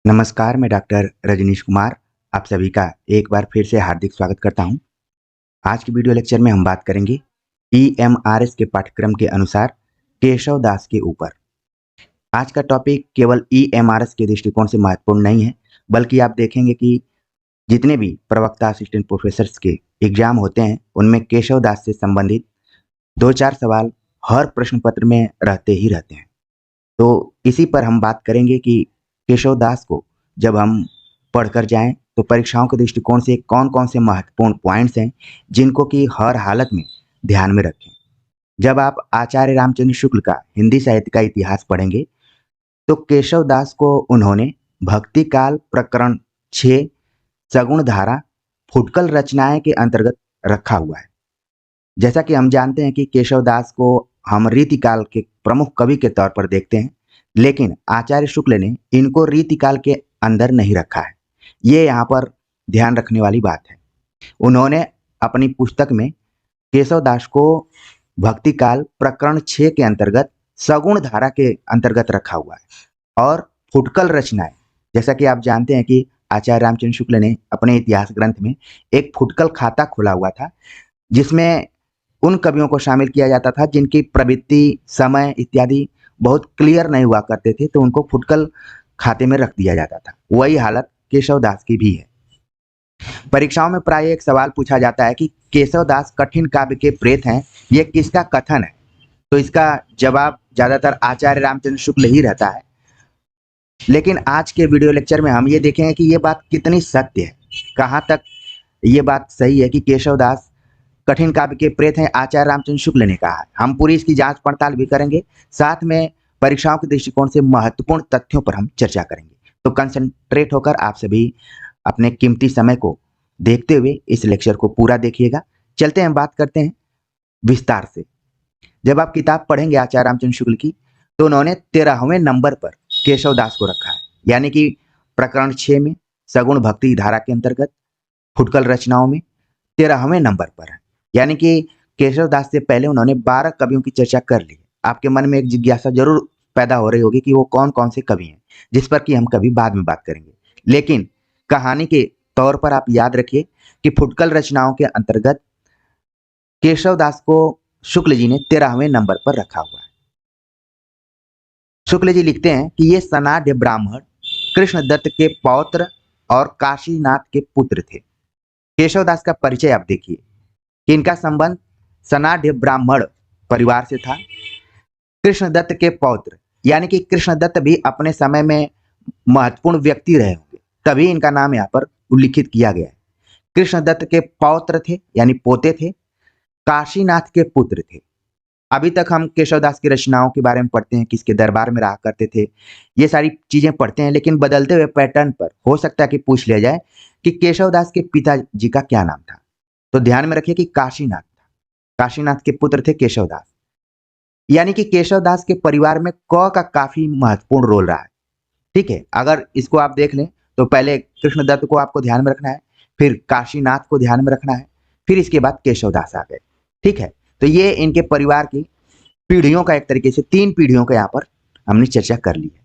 नमस्कार, मैं डॉक्टर रजनीश कुमार आप सभी का एक बार फिर से हार्दिक स्वागत करता हूं। आज की वीडियो लेक्चर में हम बात करेंगे ईएमआरएस के पाठ्यक्रम के अनुसार केशव दास के ऊपर। आज का टॉपिक केवल ईएमआरएस के दृष्टिकोण से महत्वपूर्ण नहीं है, बल्कि आप देखेंगे कि जितने भी प्रवक्ता असिस्टेंट प्रोफेसर्स के एग्जाम होते हैं, उनमें केशव दास से संबंधित 2-4 सवाल हर प्रश्न पत्र में रहते ही रहते हैं। तो इसी पर हम बात करेंगे कि केशव दास को जब हम पढ़कर जाएं तो परीक्षाओं के दृष्टिकोण से कौन-कौन से महत्वपूर्ण पॉइंट्स हैं जिनको कि हर हालत में ध्यान में रखें। जब आप आचार्य रामचंद्र शुक्ल का हिंदी साहित्य का इतिहास पढ़ेंगे तो केशव दास को उन्होंने भक्ति काल प्रकरण 6 सगुण धारा फुटकल रचनाएं के अंतर्गत रखा हुआ है। जैसा कि हम जानते हैं कि केशव दास को हम रीतिकाल के प्रमुख कवि के तौर पर देखते हैं, लेकिन आचार्य शुक्ल ने इनको रीतिकाल के अंदर नहीं रखा है। ये यहाँ पर ध्यान रखने वाली बात है। उन्होंने अपनी पुस्तक में केशव दास को भक्ति काल प्रकरण 6 के अंतर्गत सगुण धारा के अंतर्गत रखा हुआ है और फुटकल रचनाएं, जैसा कि आप जानते हैं कि आचार्य रामचंद्र शुक्ल ने अपने इतिहास ग्रंथ में एक फुटकल खाता खोला हुआ था, जिसमें उन कवियों को शामिल किया जाता था जिनकी प्रवृत्ति, समय इत्यादि बहुत क्लियर नहीं हुआ करते थे, तो उनको फुटकल खाते में रख दिया जाता था। वही हालत केशव दास की भी है। परीक्षाओं में प्राय एक सवाल पूछा जाता है कि केशव दास कठिन काव्य के प्रेत हैं, ये किसका कथन है? तो इसका जवाब ज्यादातर आचार्य रामचंद्र शुक्ल ही रहता है। लेकिन आज के वीडियो लेक्चर में हम ये देखेंगे कि ये बात कितनी सत्य है, कहाँ तक ये बात सही है कि केशव दास कठिन काव्य के प्रेत हैं, आचार्य रामचंद्र शुक्ल ने कहा है। हम पूरी इसकी जांच पड़ताल भी करेंगे, साथ में परीक्षाओं के दृष्टिकोण से महत्वपूर्ण तथ्यों पर हम चर्चा करेंगे। तो कंसंट्रेट होकर आप सभी अपने कीमती समय को देखते हुए इस लेक्चर को पूरा देखिएगा। चलते हैं, बात करते हैं विस्तार से। जब आप किताब पढ़ेंगे आचार्य रामचंद्र शुक्ल की, तो उन्होंने 13वें नंबर पर केशव दास को रखा है, यानी कि प्रकरण 6 में सगुण भक्ति धारा के अंतर्गत फुटकल रचनाओं में 13वें नंबर पर है। यानी कि केशव दास से पहले उन्होंने 12 कवियों की चर्चा कर ली। आपके मन में एक जिज्ञासा जरूर पैदा हो रही होगी कि वो कौन कौन से कवि हैं, जिस पर कि हम कभी बाद में बात करेंगे। लेकिन कहानी के तौर पर आप याद रखिए कि फुटकल रचनाओं के अंतर्गत केशव दास को शुक्ल जी ने 13वें नंबर पर रखा हुआ है। शुक्ल जी लिखते हैं कि ये सनाढ़ ब्राह्मण कृष्णदत्त के पौत्र और काशीनाथ के पुत्र थे। केशव दास का परिचय आप देखिए कि इनका संबंध सनाढ़ ब्राह्मण परिवार से था। कृष्णदत्त के पौत्र, यानी कि कृष्णदत्त भी अपने समय में महत्वपूर्ण व्यक्ति रहे होंगे, तभी इनका नाम यहाँ पर उल्लिखित किया गया है। कृष्णदत्त के पौत्र थे, यानी पोते थे। काशीनाथ के पुत्र थे। अभी तक हम केशव दास की रचनाओं के बारे में पढ़ते हैं, किसके दरबार में रहा करते थे, ये सारी चीजें पढ़ते हैं, लेकिन बदलते हुए पैटर्न पर हो सकता है कि पूछ लिया जाए कि केशव दास के पिताजी का क्या नाम था। तो ध्यान में रखिए कि काशीनाथ था। काशीनाथ के पुत्र थे केशव दास, यानी कि केशव दास के परिवार में क का काफी महत्वपूर्ण रोल रहा है। ठीक है, अगर इसको आप देख लें तो पहले कृष्णदत्त को आपको ध्यान में रखना है, फिर काशीनाथ को ध्यान में रखना है, फिर इसके बाद केशव दास आ गए। ठीक है, तो ये इनके परिवार की पीढ़ियों का एक तरीके से 3 पीढ़ियों का यहाँ पर हमने चर्चा कर ली है।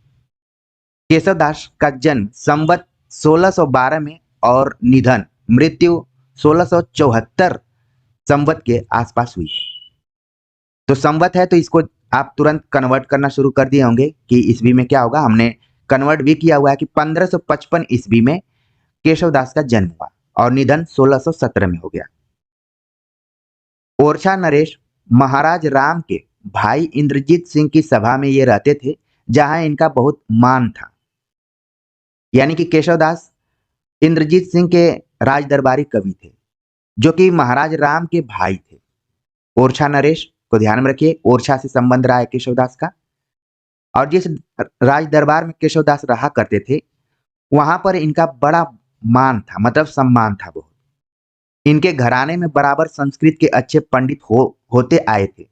केशव दास का जन्म संवत 1612 में और निधन मृत्यु 1674 संवत के आसपास हुई है। तो संवत है तो इसको आप तुरंत कन्वर्ट करना शुरू कर दिए होंगे कि ईस्वी में क्या होगा। हमने कन्वर्ट भी किया हुआ है कि 1555 ईस्वी में केशव दास का जन्म हुआ और निधन 1617 में हो गया। ओरछा नरेश महाराज राम के भाई इंद्रजीत सिंह की सभा में ये रहते थे, जहां इनका बहुत मान था। यानी कि केशव दास इंद्रजीत सिंह के राज दरबारी कवि थे, जो कि महाराज राम के भाई थे। ओरछा नरेश को ध्यान में रखिए, ओरछा से संबंध रहा है केशव दास का। और जिस राज दरबार में केशव दास रहा करते थे, वहां पर इनका बड़ा मान था, मतलब सम्मान था बहुत। इनके घराने में बराबर संस्कृत के अच्छे पंडित होते आए थे,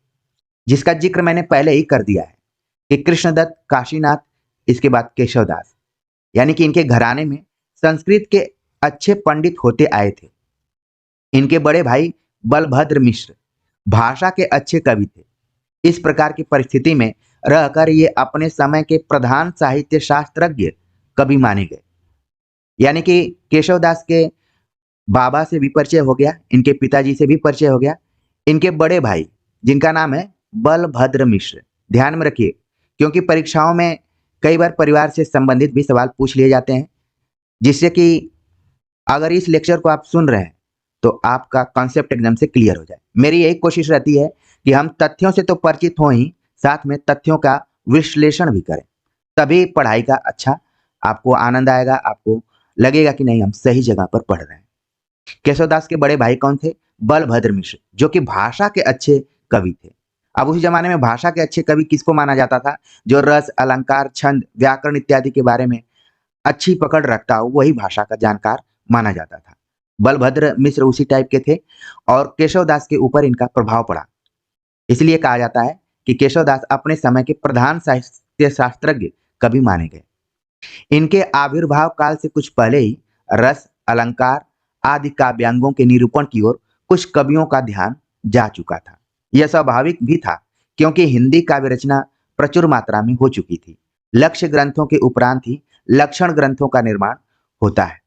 जिसका जिक्र मैंने पहले ही कर दिया है कि कृष्णदत्त, काशीनाथ, इसके बाद केशव दास, यानी कि इनके घराने में संस्कृत के अच्छे पंडित होते आए थे। इनके बड़े भाई बलभद्र मिश्र भाषा के अच्छे कवि थे। इस प्रकार की परिस्थिति में रहकर ये अपने समय के प्रधान साहित्य शास्त्रज्ञ कवि माने गए। यानी कि केशवदास के बाबा से भी परिचय हो गया, इनके पिताजी से भी परिचय हो गया, इनके बड़े भाई जिनका नाम है बलभद्र मिश्र। ध्यान में रखिए, क्योंकि परीक्षाओं में कई बार परिवार से संबंधित भी सवाल पूछ लिए जाते हैं, जिससे कि अगर इस लेक्चर को आप सुन रहे हैं तो आपका कॉन्सेप्ट एकदम से क्लियर हो जाए। मेरी यही कोशिश रहती है कि हम तथ्यों से तो परिचित हो ही, साथ में तथ्यों का विश्लेषण भी करें, तभी पढ़ाई का अच्छा आपको आनंद आएगा, आपको लगेगा कि नहीं हम सही जगह पर पढ़ रहे हैं। केशवदास के बड़े भाई कौन थे? बलभद्र मिश्र, जो कि भाषा के अच्छे कवि थे। अब उस जमाने में भाषा के अच्छे कवि किसको माना जाता था? जो रस, अलंकार, छंद, व्याकरण इत्यादि के बारे में अच्छी पकड़ रखता हो, वही भाषा का जानकार माना जाता था। बलभद्र मिश्र उसी टाइप के थे और केशवदास के ऊपर इनका प्रभाव पड़ा। इसलिए कहा जाता है कि केशवदास अपने समय के प्रधान साहित्य शास्त्रज्ञ कवि माने गए। इनके आविर्भाव काल से कुछ पहले ही रस, अलंकार आदि काव्यांगों के निरूपण की ओर कुछ कवियों का ध्यान जा चुका था। यह स्वाभाविक भी था, क्योंकि हिंदी काव्य रचना प्रचुर मात्रा में हो चुकी थी। लक्ष्य ग्रंथों के उपरांत ही लक्षण ग्रंथों का निर्माण होता है।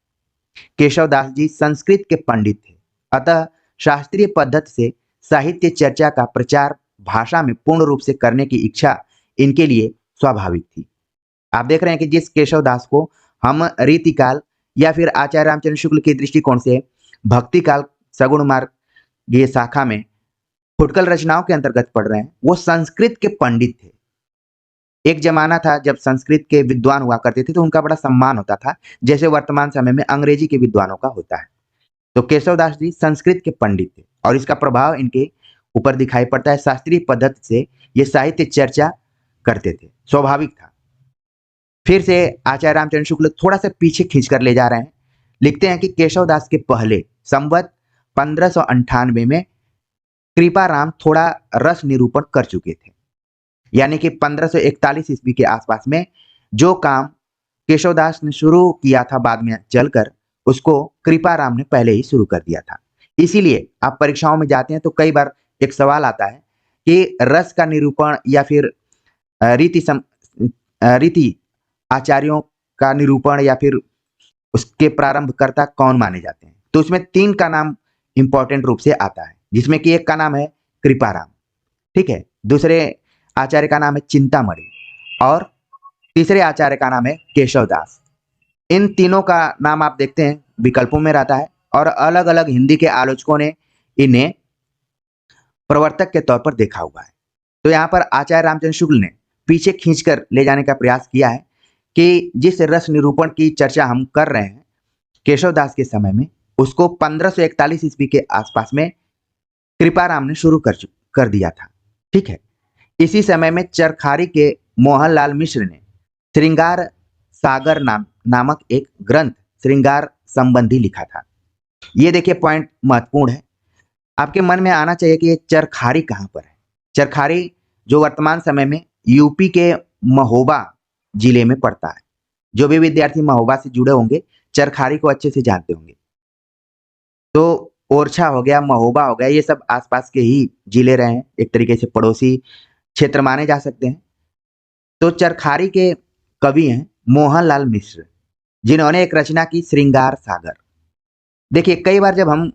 केशवदास जी संस्कृत के पंडित थे, अतः शास्त्रीय पद्धति से साहित्य चर्चा का प्रचार भाषा में पूर्ण रूप से करने की इच्छा इनके लिए स्वाभाविक थी। आप देख रहे हैं कि जिस केशवदास को हम रीतिकाल या फिर आचार्य रामचंद्र शुक्ल के दृष्टिकोण से भक्ति काल सगुण मार्ग ये शाखा में फुटकल रचनाओं के अंतर्गत पढ़ रहे हैं, वो संस्कृत के पंडित थे। एक जमाना था जब संस्कृत के विद्वान हुआ करते थे तो उनका बड़ा सम्मान होता था, जैसे वर्तमान समय में अंग्रेजी के विद्वानों का होता है। तो केशवदास जी संस्कृत के पंडित थे और इसका प्रभाव इनके ऊपर दिखाई पड़ता है। शास्त्रीय पद्धति से ये साहित्य चर्चा करते थे, स्वाभाविक था। फिर से आचार्य रामचंद्र शुक्ल थोड़ा सा पीछे खींचकर ले जा रहे हैं। लिखते हैं कि केशवदास के पहले संवत 1598 में कृपाराम थोड़ा रस निरूपण कर चुके थे। यानी कि 1541 ईस्वी के आसपास में जो काम केशवदास ने शुरू किया था, बाद में चलकर उसको कृपाराम ने पहले ही शुरू कर दिया था। इसीलिए आप परीक्षाओं में जाते हैं तो कई बार एक सवाल आता है कि रस का निरूपण या फिर रीति आचार्यों का निरूपण या फिर उसके प्रारंभकर्ता कौन माने जाते हैं। तो उसमें 3 का नाम इंपॉर्टेंट रूप से आता है, जिसमें कि एक का नाम है कृपाराम, ठीक है, दूसरे आचार्य का नाम है चिंतामणि और तीसरे आचार्य का नाम है केशवदास। इन तीनों का नाम आप देखते हैं विकल्पों में रहता है और अलग अलग हिंदी के आलोचकों ने इन्हें प्रवर्तक के तौर पर देखा हुआ है। तो यहाँ पर आचार्य रामचंद्र शुक्ल ने पीछे खींचकर ले जाने का प्रयास किया है कि जिस रस निरूपण की चर्चा हम कर रहे हैं केशवदास के समय में, उसको 1541 ईस्वी के आसपास में कृपाराम ने शुरू कर दिया था, ठीक है। इसी समय में चरखारी के मोहनलाल मिश्र ने श्रृंगार सागर नामक एक ग्रंथ श्रृंगार संबंधी लिखा था। ये देखिए पॉइंट महत्वपूर्ण है, आपके मन में आना चाहिए कि ये चरखारी कहाँ पर है। चरखारी जो वर्तमान समय में यूपी के महोबा जिले में पड़ता है। जो भी विद्यार्थी महोबा से जुड़े होंगे चरखारी को अच्छे से जानते होंगे। तो ओरछा हो गया, महोबा हो गया, ये सब आसपास के ही जिले रहे हैं, एक तरीके से पड़ोसी क्षेत्र माने जा सकते हैं। तो चरखारी के कवि हैं मोहनलाल मिश्र, जिन्होंने एक रचना की श्रृंगार सागर। देखिए कई बार जब हम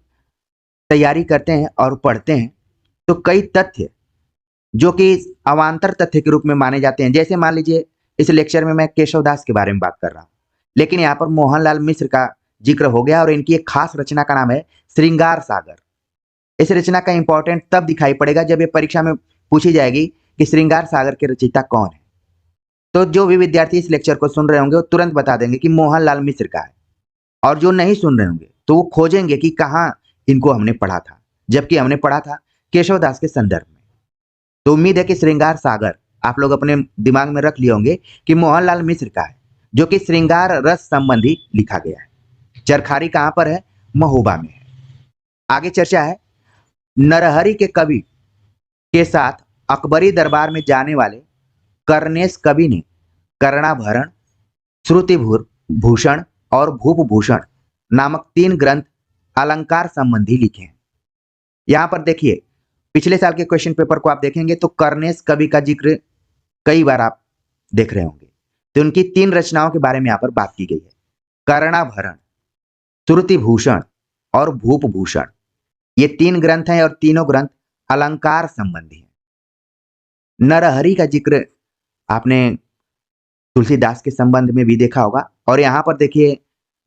तैयारी करते हैं और पढ़ते हैं तो कई तथ्य जो कि अवान्तर तथ्य के रूप में माने जाते हैं, जैसे मान लीजिए इस लेक्चर में मैं केशवदास के बारे में बात कर रहा हूँ, लेकिन यहाँ पर मोहनलाल मिश्र का जिक्र हो गया और इनकी एक खास रचना का नाम है श्रृंगार सागर। इस रचना का इंपॉर्टेंट तब दिखाई पड़ेगा जब ये परीक्षा में पूछी जाएगी कि श्रृंगार सागर के रचयिता कौन है। तो जो भी विद्यार्थी इस लेक्चर को सुन रहे होंगे वो तुरंत बता देंगे कि मोहनलाल मिश्र का है, और जो नहीं सुन रहे होंगे तो वो खोजेंगे कि कहाँ इनको हमने पढ़ा था, जबकि हमने पढ़ा था केशवदास के संदर्भ में। तो उम्मीद है कि श्रृंगार सागर आप लोग अपने दिमाग में रख लिए होंगे कि मोहनलाल मिश्र का है, जो कि श्रृंगार रस संबंधी लिखा गया है। चरखारी कहाँ पर है? महोबा में है। आगे चर्चा है, नरहरि के कवि के साथ अकबरी दरबार में जाने वाले कर्नेश कवि ने कर्णाभरण, श्रुति भूषण और भूपभूषण नामक 3 ग्रंथ अलंकार संबंधी लिखे हैं। यहां पर देखिए पिछले साल के क्वेश्चन पेपर को आप देखेंगे तो कर्नेश कवि का जिक्र कई बार आप देख रहे होंगे। तो उनकी 3 रचनाओं के बारे में यहाँ पर बात की गई है। कर्णाभरण, श्रुतिभूषण और भूपभूषण। ये 3 ग्रंथ हैं और तीनों ग्रंथ अलंकार संबंधी हैं। नरहरि का जिक्र आपने तुलसीदास के संबंध में भी देखा होगा और यहाँ पर देखिए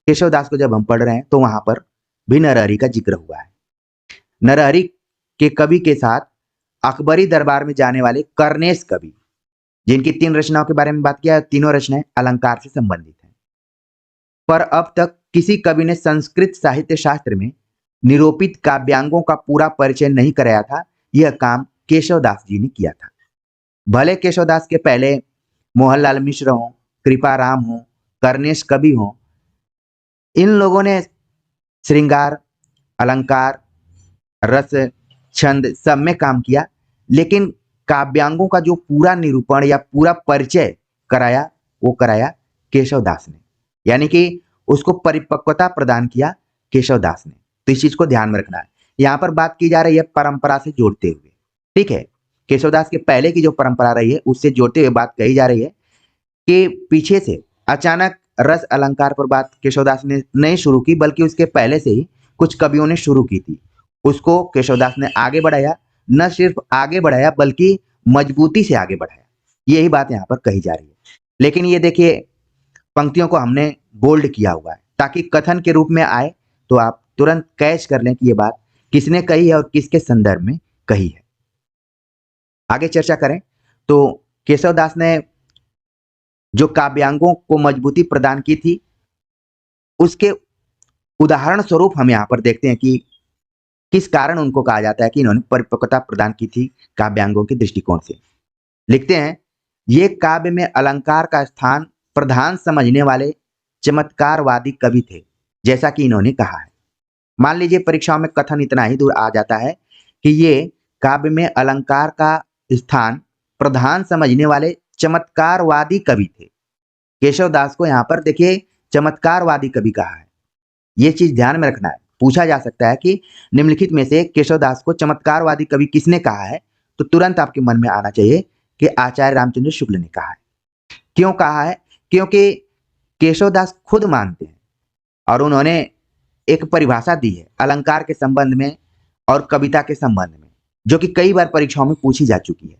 केशवदास को जब हम पढ़ रहे हैं तो वहां पर भी नरहरि का जिक्र हुआ है। नरहरि के कवि के साथ अकबरी दरबार में जाने वाले कर्नेश कवि, जिनकी 3 रचनाओं के बारे में बात किया है, तीनों रचनाएं अलंकार से संबंधित हैं। पर अब तक किसी कवि ने संस्कृत साहित्य शास्त्र में निरूपित काव्यांगों का पूरा परिचय नहीं कराया था। यह काम केशवदास जी ने किया था। भले केशवदास के पहले मोहनलाल मिश्र हों, कृपाराम हों, कर्नेश कवि हों, इन लोगों ने श्रृंगार, अलंकार, रस, छंद सब में काम किया, लेकिन काव्यांगों का जो पूरा निरूपण या पूरा परिचय कराया वो कराया केशवदास ने, यानी कि उसको परिपक्वता प्रदान किया केशवदास ने। तो इस चीज को ध्यान में रखना है। यहाँ पर बात की जा रही है परंपरा से जोड़ते हुए, ठीक है। केशवदास के पहले की जो परंपरा रही है उससे जोड़ते हुए बात कही जा रही है कि पीछे से अचानक रस अलंकार पर बात केशवदास ने नहीं शुरू की, बल्कि उसके पहले से ही कुछ कवियों ने शुरू की थी। उसको केशवदास ने आगे बढ़ाया, न सिर्फ आगे बढ़ाया बल्कि मजबूती से आगे बढ़ाया। यही बात यहाँ पर कही जा रही है। लेकिन ये देखिए पंक्तियों को हमने बोल्ड किया हुआ है ताकि कथन के रूप में आए तो आप तुरंत कैच कर लें कि ये बात किसने कही है और किसके संदर्भ में कही है। आगे चर्चा करें तो केशवदास ने जो काव्यांगों को मजबूती प्रदान की थी उसके उदाहरण स्वरूप हम यहाँ पर देखते हैं कि किस कारण उनको कहा जाता है कि इन्होंने परिपक्वता प्रदान की थी काव्यांगों के दृष्टिकोण से। लिखते हैं, ये काव्य में अलंकार का स्थान प्रधान समझने वाले चमत्कारवादी कवि थे, जैसा कि इन्होंने कहा है। मान लीजिए परीक्षाओं में कथन इतना ही दूर आ जाता है कि ये काव्य में अलंकार का स्थान प्रधान समझने वाले चमत्कारवादी कवि थे। केशवदास को यहाँ पर देखिए चमत्कारवादी कवि कहा है। ये चीज ध्यान में रखना है। पूछा जा सकता है कि निम्नलिखित में से केशवदास को चमत्कारवादी कवि किसने कहा है, तो तुरंत आपके मन में आना चाहिए कि आचार्य रामचंद्र शुक्ल ने कहा है। क्यों कहा है? क्योंकि केशवदास खुद मानते हैं और उन्होंने एक परिभाषा दी है अलंकार के संबंध में और कविता के संबंध में, जो कि कई बार परीक्षाओं में पूछी जा चुकी है।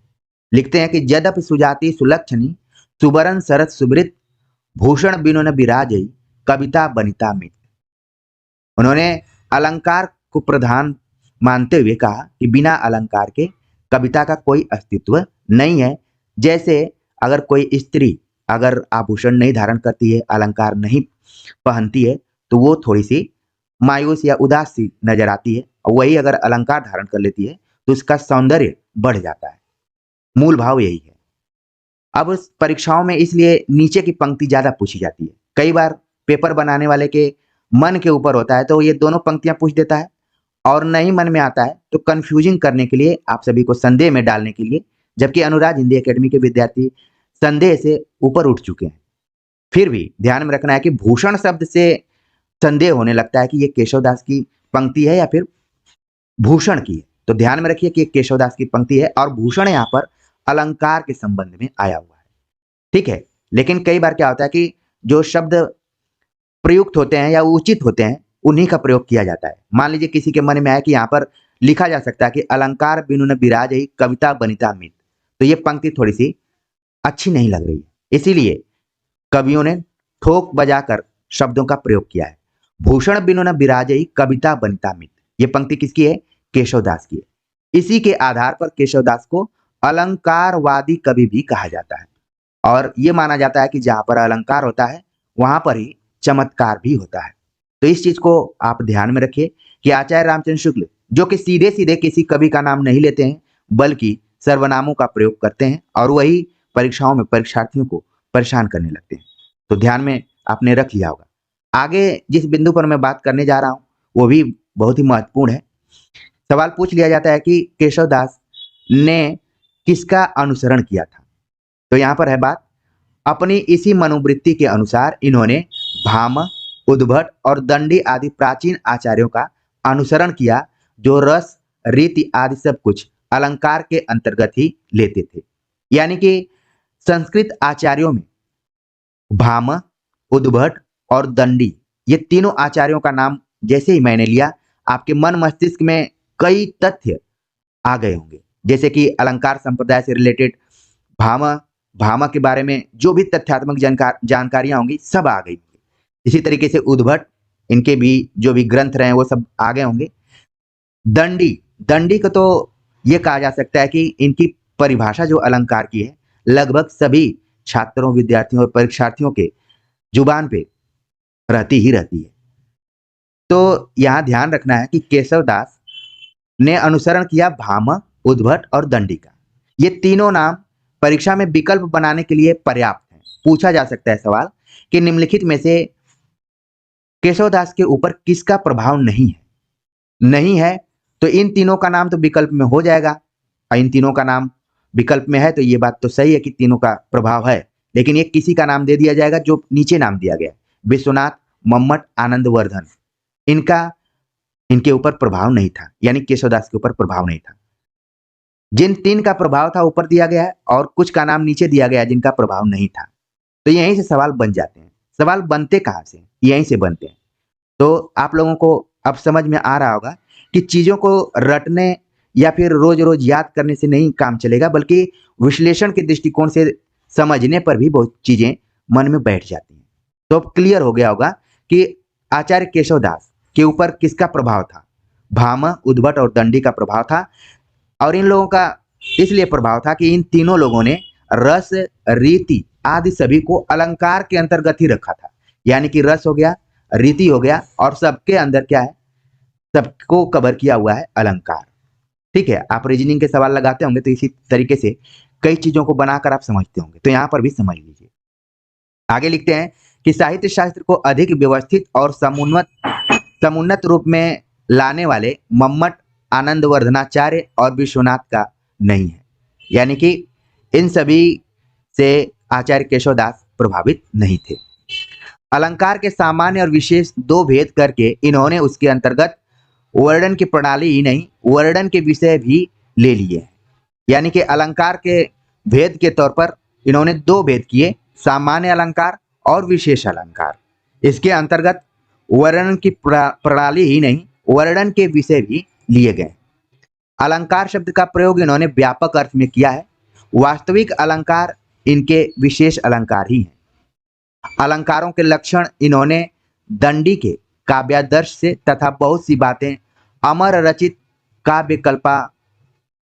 लिखते हैं कि यद्यपि सुजाति सुलक्षणी सुबरन शरत सुब्रित भूषण बिनु न विराजई कविता बनिता मित। उन्होंने अलंकार को प्रधान मानते हुए कहा कि बिना अलंकार के कविता का कोई अस्तित्व नहीं है। जैसे अगर कोई स्त्री अगर आभूषण नहीं धारण करती है, अलंकार नहीं पहनती है, तो वो थोड़ी सी मायूस या उदास सी नजर आती है, और वही अगर अलंकार धारण कर लेती है तो उसका सौंदर्य बढ़ जाता है। मूल भाव यही है। अब परीक्षाओं में इसलिए नीचे की पंक्ति ज्यादा पूछी जाती है। कई बार पेपर बनाने वाले के मन के ऊपर होता है तो ये दोनों पंक्तियां पूछ देता है, और नहीं मन में आता है तो कंफ्यूजिंग करने के लिए, आप सभी को संदेह में डालने के लिए, जबकि अनुराज हिंदी एकेडमी के विद्यार्थी संदेह से ऊपर उठ चुके हैं, फिर भी ध्यान में रखना है कि भूषण शब्द से संदेह होने लगता है कि ये केशवदास की पंक्ति है या फिर भूषण की है। तो ध्यान में रखिए कि केशवदास की पंक्ति है और भूषण यहाँ पर अलंकार के संबंध में आया हुआ है, ठीक है। लेकिन कई बार क्या होता है कि जो शब्द प्रयुक्त होते हैं या उचित होते हैं उन्हीं का प्रयोग किया जाता है। मान लीजिए किसी के मन में आया कि यहाँ पर लिखा जा सकता है कि अलंकार बिनु न विराजई कविता बनिता मित, तो ये पंक्ति थोड़ी सी अच्छी नहीं लग रही है, इसीलिए कवियों ने ठोक बजाकर शब्दों का प्रयोग किया है। भूषण बिनु न विराजई कविता बनिता मित, ये पंक्ति किसकी है? केशवदास की है। इसी के आधार पर केशवदास को अलंकारवादी कवि भी कहा जाता है, और यह माना जाता है कि जहां पर अलंकार होता है वहां पर ही चमत्कार भी होता है। तो इस चीज को आप ध्यान में रखिए कि आचार्य रामचंद्र शुक्ल जो कि सीधे सीधे किसी कवि का नाम नहीं लेते हैं बल्कि सर्वनामों का प्रयोग करते हैं, और वही परीक्षाओं में परीक्षार्थियों को परेशान करने लगते हैं। तो ध्यान में आपने रख लिया होगा। आगे जिस बिंदु पर मैं बात करने जा रहा हूं वो भी बहुत ही महत्वपूर्ण है। सवाल पूछ लिया जाता है कि केशवदास ने किसका अनुसरण किया था। तो यहां पर है बात, अपनी इसी मनोवृत्ति के अनुसार इन्होंने भाम, उद्भट और दंडी आदि प्राचीन आचार्यों का अनुसरण किया, जो रस, रीति आदि सब कुछ अलंकार के अंतर्गत ही लेते थे। यानी कि संस्कृत आचार्यों में भाम, उद्भट और दंडी, ये तीनों आचार्यों का नाम जैसे ही मैंने लिया, आपके मन मस्तिष्क में कई तथ्य आ गए होंगे। जैसे कि अलंकार संप्रदाय से रिलेटेड भामा भामा के बारे में जो भी तथ्यात्मक जानकारियां होंगी सब आ गई होंगी। इसी तरीके से उद्भट, इनके भी जो भी ग्रंथ रहे हैं वो सब आ गए होंगे। दंडी, दंडी को तो ये कहा जा सकता है कि इनकी परिभाषा जो अलंकार की है लगभग सभी छात्रों, विद्यार्थियों और परीक्षार्थियों के जुबान पे रहती ही रहती है। तो यहाँ ध्यान रखना है कि केशव दास ने अनुसरण किया भामा, उद्भट और दंडी का। ये तीनों नाम परीक्षा में विकल्प बनाने के लिए पर्याप्त हैं। पूछा जा सकता है सवाल कि निम्नलिखित में से केशव दास के ऊपर किसका प्रभाव नहीं है? नहीं है तो इन तीनों का नाम तो विकल्प में हो जाएगा, और इन तीनों का नाम विकल्प में है तो ये बात तो सही है कि तीनों का प्रभाव है, लेकिन ये किसी का नाम दे दिया जाएगा जो नीचे नाम दिया गया, विश्वनाथ, मम्मट, आनंदवर्धन। इनका इनके ऊपर प्रभाव नहीं था, यानी केशवदास के ऊपर प्रभाव नहीं था। जिन तीन का प्रभाव था ऊपर दिया गया है और कुछ का नाम नीचे दिया गया जिनका प्रभाव नहीं था। तो यहीं से सवाल बन जाते हैं। सवाल बनते कहाँ से? यहीं से बनते हैं। तो आप लोगों को अब समझ में आ रहा होगा कि चीजों को रटने या फिर रोज रोज याद करने से नहीं काम चलेगा, बल्कि विश्लेषण के दृष्टिकोण से समझने पर भी बहुत चीजें मन में बैठ जाती हैं। तो अब क्लियर हो गया होगा कि आचार्य केशवदास के ऊपर किसका प्रभाव था? भामा, उद्भट और दंडी का प्रभाव था। और इन लोगों का इसलिए प्रभाव था कि इन तीनों लोगों ने रस, रीति आदि सभी को अलंकार के अंतर्गत ही रखा था। यानी कि रस हो गया, रीति हो गया और सबके अंदर क्या है, सबको कवर किया हुआ है अलंकार। ठीक है, आप रीजनिंग के सवाल लगाते होंगे तो इसी तरीके से कई चीजों को बनाकर आप समझते होंगे, तो यहां पर भी समझ लीजिए। आगे लिखते हैं कि साहित्य शास्त्र को अधिक व्यवस्थित और समुन्नत रूप में लाने वाले मम्मट, आनंदवर्धनाचार्य और विश्वनाथ का नहीं है। यानी कि इन सभी से आचार्य केशवदास प्रभावित नहीं थे। अलंकार के सामान्य और विशेष दो भेद करके इन्होंने उसके अंतर्गत वर्णन की प्रणाली ही नहीं, वर्णन के विषय भी ले लिए हैं। यानी कि अलंकार के भेद के तौर पर इन्होंने दो भेद किए, सामान्य अलंकार और विशेष अलंकार। इसके अंतर्गत वर्णन की प्रणाली ही नहीं, वर्णन के विषय भी लिए गए। अलंकार शब्द का प्रयोग इन्होंने व्यापक अर्थ में किया है। वास्तविक अलंकार इनके विशेष अलंकार ही हैं। अलंकारों के लक्षण इन्होंने दंडी के काव्यादर्श से तथा बहुत सी बातें अमर रचित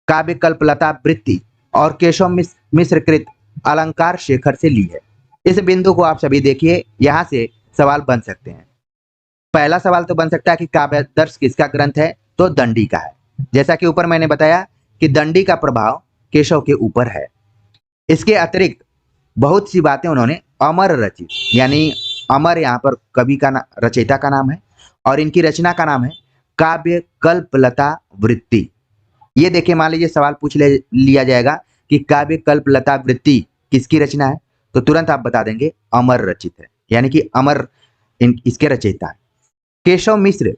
काव्यकल्पलता वृत्ति और केशव मिश्रकृत अलंकार शेखर से ली है। इस बिंदु को आप सभी देखिए, यहां से सवाल बन सकते हैं। पहला सवाल तो बन सकता है कि काव्यादर्श किसका ग्रंथ है? तो दंडी का है। जैसा कि ऊपर मैंने बताया कि दंडी का प्रभाव केशव के ऊपर है। इसके अतिरिक्त बहुत सी बातें उन्होंने अमर रचित, यानी अमर यहाँ पर कवि का रचयिता का नाम है और इनकी रचना का नाम है काव्य कल्पलता वृत्ति। ये देखिए, मान लीजिए सवाल पूछ लिया जाएगा कि काव्य कल्पलता वृत्ति किसकी रचना है, तो तुरंत आप बता देंगे अमर रचित है, यानी कि अमर इसके रचयिता है। केशव मिश्र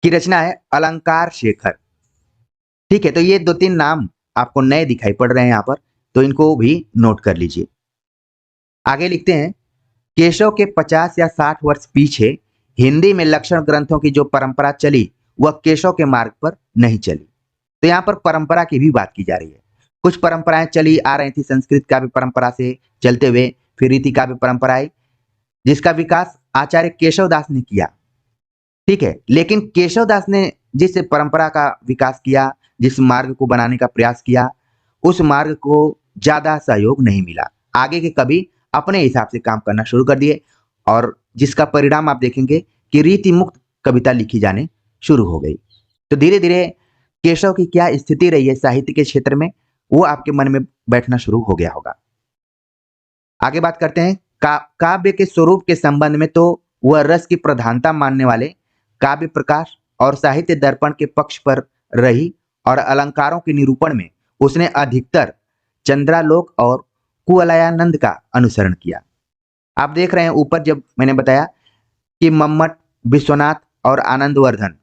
की रचना है अलंकार शेखर। ठीक है, तो ये दो तीन नाम आपको नए दिखाई पड़ रहे हैं यहाँ पर, तो इनको भी नोट कर लीजिए। आगे लिखते हैं, केशव के 50 या 60 वर्ष पीछे हिंदी में लक्षण ग्रंथों की जो परंपरा चली वह केशव के मार्ग पर नहीं चली। तो यहाँ पर परंपरा की भी बात की जा रही है। कुछ परंपराएं चली आ रही थी संस्कृत काव्य परंपरा से चलते हुए, फिर रीति काव्य परंपराएं, जिसका विकास आचार्य केशवदास ने किया। ठीक है, लेकिन केशवदास ने जिस परंपरा का विकास किया, जिस मार्ग को बनाने का प्रयास किया, उस मार्ग को ज्यादा सहयोग नहीं मिला। आगे के कवि अपने हिसाब से काम करना शुरू कर दिए और जिसका परिणाम आप देखेंगे कि रीति मुक्त कविता लिखी जाने शुरू हो गई। तो धीरे धीरे केशव की क्या स्थिति रही है साहित्य के क्षेत्र में, वो आपके मन में बैठना शुरू हो गया होगा। आगे बात करते हैं काव्य के स्वरूप के संबंध में, तो वह रस की प्रधानता मानने वाले काव्य प्रकाश और साहित्य दर्पण के पक्ष पर रही और अलंकारों के निरूपण में उसने अधिकतर चंद्रालोक और कुवलयानंद का अनुसरण किया। आप देख रहे हैं ऊपर जब मैंने बताया कि मम्मट, विश्वनाथ और आनंदवर्धन,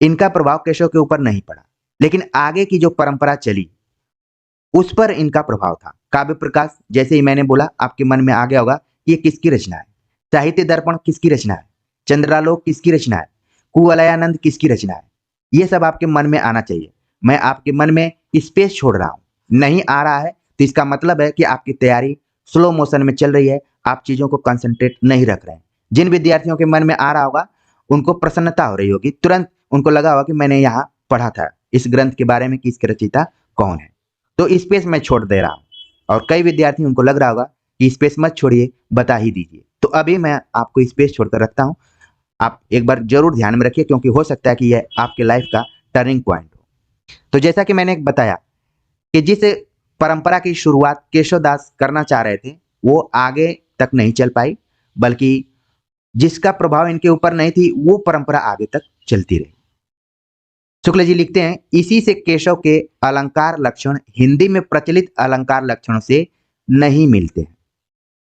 इनका प्रभाव केशव के ऊपर नहीं पड़ा, लेकिन आगे की जो परंपरा चली उस पर इनका प्रभाव था। काव्य प्रकाश जैसे ही मैंने बोला आपके मन में आ गया होगा ये किसकी रचना है। साहित्य दर्पण किसकी रचना है, चंद्रालोक किसकी रचना है, कुवलयानंद किसकी रचना है, ये सब आपके मन में आना चाहिए। मैं आपके मन में स्पेस छोड़ रहा हूँ, नहीं आ रहा है तो इसका मतलब है कि आपकी तैयारी स्लो मोशन में चल रही है, आप चीजों को कंसंट्रेट नहीं रख रहे हैं। जिन विद्यार्थियों के मन में आ रहा होगा उनको प्रसन्नता हो रही होगी, तुरंत उनको लगा होगा कि मैंने यहाँ पढ़ा था इस ग्रंथ के बारे में कि इसके रचयिता कौन है, तो स्पेस मैं छोड़ दे रहा हूँ। और कई विद्यार्थी उनको लग रहा होगा कि स्पेस मत छोड़िए, बता ही दीजिए, तो अभी मैं आपको स्पेस छोड़कर रखता हूँ। आप एक बार जरूर ध्यान में रखिए क्योंकि हो सकता है कि यह आपके लाइफ का टर्निंग पॉइंट हो। तो जैसा कि मैंने बताया कि जिस परंपरा की शुरुआत केशवदास करना चाह रहे थे वो आगे तक नहीं चल पाई, बल्कि जिसका प्रभाव इनके ऊपर नहीं थी वो परंपरा आगे तक चलती रही। शुक्ल जी लिखते हैं, इसी से केशव के अलंकार लक्षण हिंदी में प्रचलित अलंकार लक्षणों से नहीं मिलते हैं।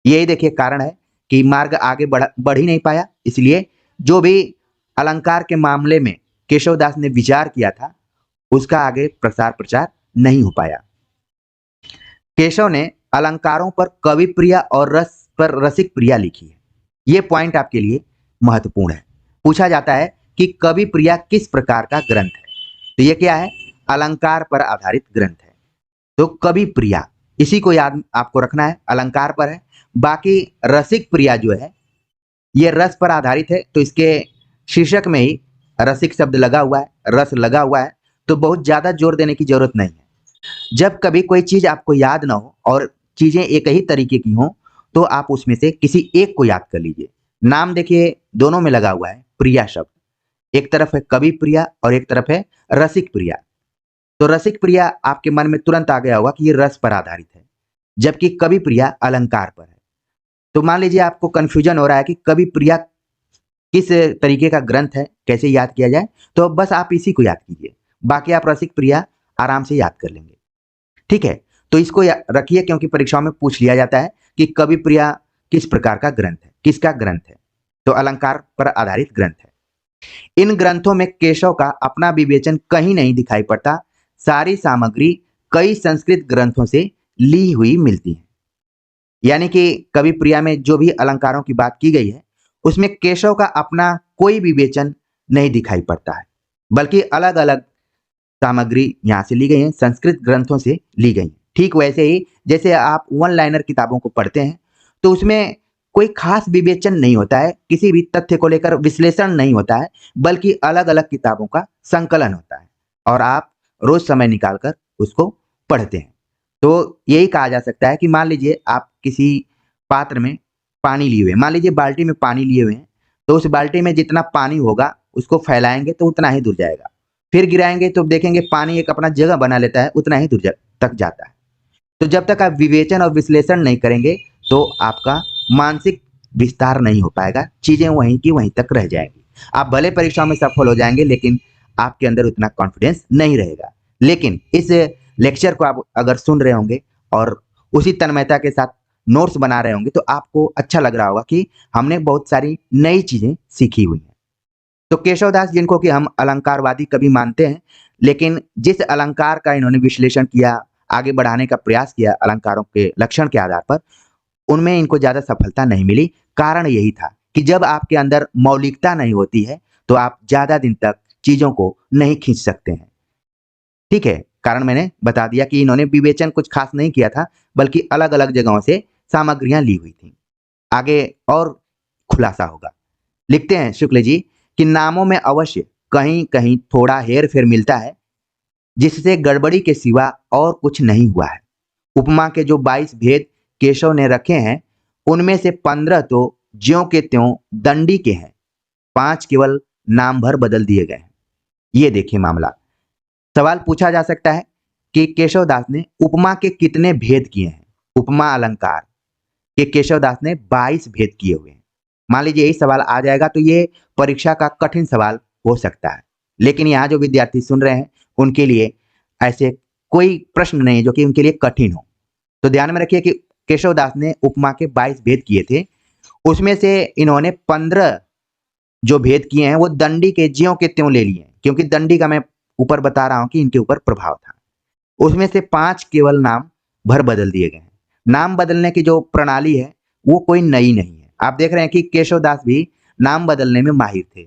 यही देखिए कारण है कि मार्ग आगे बढ़ ही नहीं पाया, इसलिए जो भी अलंकार के मामले में केशवदास ने विचार किया था उसका आगे प्रसार प्रचार नहीं हो पाया। केशव ने अलंकारों पर कवि प्रिया और रस पर रसिक प्रिया लिखी है। यह पॉइंट आपके लिए महत्वपूर्ण है। पूछा जाता है कि कवि प्रिया किस प्रकार का ग्रंथ है, तो यह क्या है, अलंकार पर आधारित ग्रंथ है। तो कवि प्रिया इसी को याद आपको रखना है, अलंकार पर है। बाकी रसिक प्रिया जो है यह रस पर आधारित है, तो इसके शीर्षक में ही रसिक शब्द लगा हुआ है, रस लगा हुआ है, तो बहुत ज्यादा जोर देने की जरूरत नहीं है। जब कभी कोई चीज आपको याद ना हो और चीजें एक ही तरीके की हों तो आप उसमें से किसी एक को याद कर लीजिए। नाम देखिए दोनों में लगा हुआ है प्रिया शब्द, एक तरफ है कवि प्रिया और एक तरफ है रसिक प्रिया। तो रसिक प्रिया आपके मन में तुरंत आ गया होगा कि ये रस पर आधारित है, जबकि कवि प्रिया अलंकार पर है। तो मान लीजिए आपको कंफ्यूजन हो रहा है कि कवि प्रिया किस तरीके का ग्रंथ है, कैसे याद किया जाए, तो बस आप इसी को याद कीजिए, बाकी आप रसिक प्रिया आराम से याद कर लेंगे। ठीक है, तो इसको रखिए क्योंकि परीक्षाओं में पूछ लिया जाता है कि कवि प्रिया किस प्रकार का ग्रंथ है, किसका ग्रंथ है, तो अलंकार पर आधारित ग्रंथ है। इन ग्रंथों में केशव का अपना विवेचन कहीं नहीं दिखाई पड़ता, सारी सामग्री कई संस्कृत ग्रंथों से ली हुई मिलती है। यानी कि कवि प्रिया में जो भी अलंकारों की बात की गई है उसमें केशव का अपना कोई विवेचन नहीं दिखाई पड़ता है, बल्कि अलग अलग सामग्री यहाँ से ली गई है, संस्कृत ग्रंथों से ली गई है। ठीक वैसे ही जैसे आप वन लाइनर किताबों को पढ़ते हैं तो उसमें कोई खास विवेचन नहीं होता है, किसी भी तथ्य को लेकर विश्लेषण नहीं होता है, बल्कि अलग अलग किताबों का संकलन होता है और आप रोज समय निकालकर उसको पढ़ते हैं। तो यही कहा जा सकता है कि मान लीजिए आप किसी पात्र में पानी लिए हुए, मान लीजिए बाल्टी में पानी लिए हुए हैं, तो उस बाल्टी में जितना पानी होगा उसको फैलाएंगे तो उतना ही दूर जाएगा, फिर गिराएंगे तो देखेंगे पानी एक अपना जगह बना लेता है, उतना ही दूर तक जाता है। तो जब तक आप विवेचन और विश्लेषण नहीं करेंगे तो आपका मानसिक विस्तार नहीं हो पाएगा, चीजें वहीं की वहीं तक रह जाएंगी। आप भले परीक्षाओं में सफल हो जाएंगे लेकिन आपके अंदर उतना कॉन्फिडेंस नहीं रहेगा। लेकिन इस लेक्चर को आप अगर सुन रहे होंगे और उसी तन्मयता के साथ नोट्स बना रहे होंगे तो आपको अच्छा लग रहा होगा कि हमने बहुत सारी नई चीजें सीखी हुई हैं। तो केशवदास जिनको कि हम अलंकारवादी कवि मानते हैं, लेकिन जिस अलंकार का इन्होंने विश्लेषण किया, आगे बढ़ाने का प्रयास किया अलंकारों के लक्षण के आधार पर, उनमें इनको ज्यादा सफलता नहीं मिली। कारण यही था कि जब आपके अंदर मौलिकता नहीं होती है तो आप ज्यादा दिन तक चीजों को नहीं खींच सकते हैं। ठीक है, कारण मैंने बता दिया कि इन्होंने विवेचन कुछ खास नहीं किया था, बल्कि अलग अलग जगहों से सामग्रियां ली हुई थी। आगे और खुलासा होगा। लिखते हैं शुक्ल जी कि नामों में अवश्य कहीं कहीं थोड़ा हेर फेर मिलता है, जिससे गड़बड़ी के सिवा और कुछ नहीं हुआ है। उपमा के जो 22 भेद केशव ने रखे हैं उनमें से 15 तो ज्यों के त्यों दंडी के हैं, 5 केवल नाम भर बदल दिए गए हैं। ये देखिए मामला। सवाल पूछा जा सकता है कि केशवदास ने उपमा के कितने भेद किए हैं। उपमा अलंकार के केशवदास ने 22 भेद किए हुए हैं। मान लीजिए यही सवाल आ जाएगा तो ये परीक्षा का कठिन सवाल हो सकता है, लेकिन यहाँ जो विद्यार्थी सुन रहे हैं उनके लिए ऐसे कोई प्रश्न नहीं है जो कि उनके लिए कठिन हो। तो ध्यान में रखिए कि केशवदास ने उपमा के 22 भेद किए थे, उसमें से इन्होंने 15 जो भेद किए हैं वो दंडी के ज्यों के त्यों ले लिए हैं, क्योंकि दंडी का मैं ऊपर बता रहा हूं कि इनके ऊपर प्रभाव था। उसमें से 5 केवल नाम भर बदल दिए गए हैं। नाम बदलने की जो प्रणाली है वो कोई नई नहीं है। आप देख रहे हैं कि केशव दास भी नाम बदलने में माहिर थे।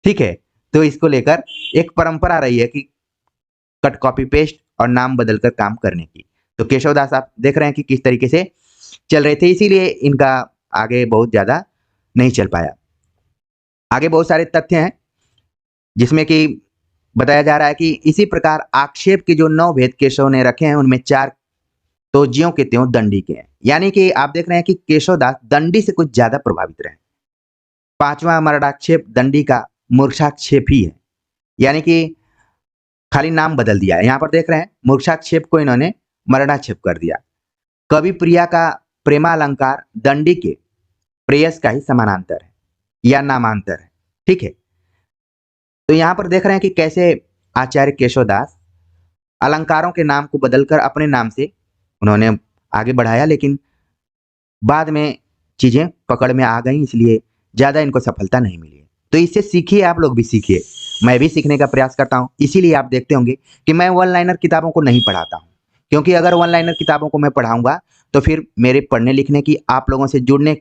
ठीक है, तो इसको लेकर एक परंपरा रही है कि कट कॉपी पेस्ट और नाम बदलकर काम करने की। तो केशव दास आप देख रहे हैं कि किस तरीके से चल रहे थे, इसीलिए इनका आगे बहुत ज्यादा नहीं चल पाया। आगे बहुत सारे तथ्य हैं जिसमें कि बताया जा रहा है कि इसी प्रकार आक्षेप के जो 9 भेद केशव ने रखे हैं उनमें 4 तो ज्यों के त्यों दंडी के हैं। यानी कि आप देख रहे हैं कि केशव दास दंडी से कुछ ज्यादा प्रभावित रहे। 5वां मरणाक्षेप दंडी का मूर्छाक्षेप ही है, यानी कि खाली नाम बदल दिया है। यहाँ पर देख रहे हैं मूर्छाक्षेप को इन्होंने मरणाक्षेप कर दिया। कवि प्रिया का प्रेमालंकार दंडी के प्रेयस का ही समानांतर है या नामांतर है। ठीक है, तो यहाँ पर देख रहे हैं कि कैसे आचार्य केशव दास अलंकारों के नाम को बदलकर अपने नाम से उन्होंने आगे बढ़ाया, लेकिन बाद में चीजें पकड़ में आ गई, इसलिए ज्यादा इनको सफलता नहीं मिली है। तो इससे सीखिए, आप लोग भी सीखिए। मैं भी सीखने का प्रयास करता हूँ, इसीलिए आप देखते होंगे कि मैं वन लाइनर किताबों को नहीं पढ़ाता हूँ, क्योंकि अगर वन लाइनर किताबों को मैं पढ़ाऊंगा तो फिर मेरे पढ़ने लिखने की, आप लोगों से जुड़ने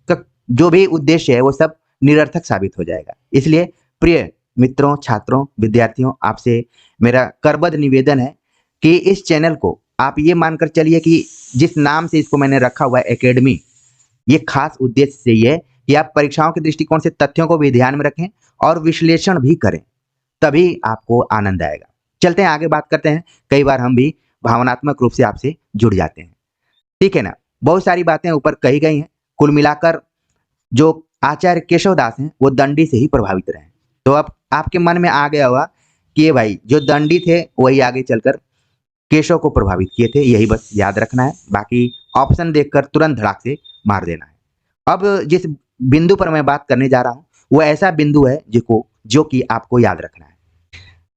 का जो भी उद्देश्य है वो सब निरर्थक साबित हो जाएगा। इसलिए प्रिय मित्रों, छात्रों, विद्यार्थियों, आपसे मेरा करबद्ध निवेदन है कि इस चैनल को आप ये मानकर चलिए कि जिस नाम से इसको मैंने रखा हुआ है एकेडमी, ये खास उद्देश्य से ही है कि आप परीक्षाओं के दृष्टिकोण से तथ्यों को भी ध्यान में रखें और विश्लेषण भी करें, तभी आपको आनंद आएगा। चलते हैं आगे, बात करते हैं। कई बार हम भी भावनात्मक रूप से आपसे जुड़ जाते हैं, ठीक है ना। बहुत सारी बातें ऊपर कही गई हैं। कुल मिलाकर जो आचार्य केशव दास हैं वो दंडी से ही प्रभावित रहे। तो अब आपके मन में आ गया होगा कि ये भाई जो दंडी थे वही आगे चलकर केशव को प्रभावित किए थे, यही बस याद रखना है। बाकी ऑप्शन देखकर तुरंत धड़ाक से मार देना है। अब जिस बिंदु पर मैं बात करने जा रहा हूं वो ऐसा बिंदु है जो कि आपको याद रखना है।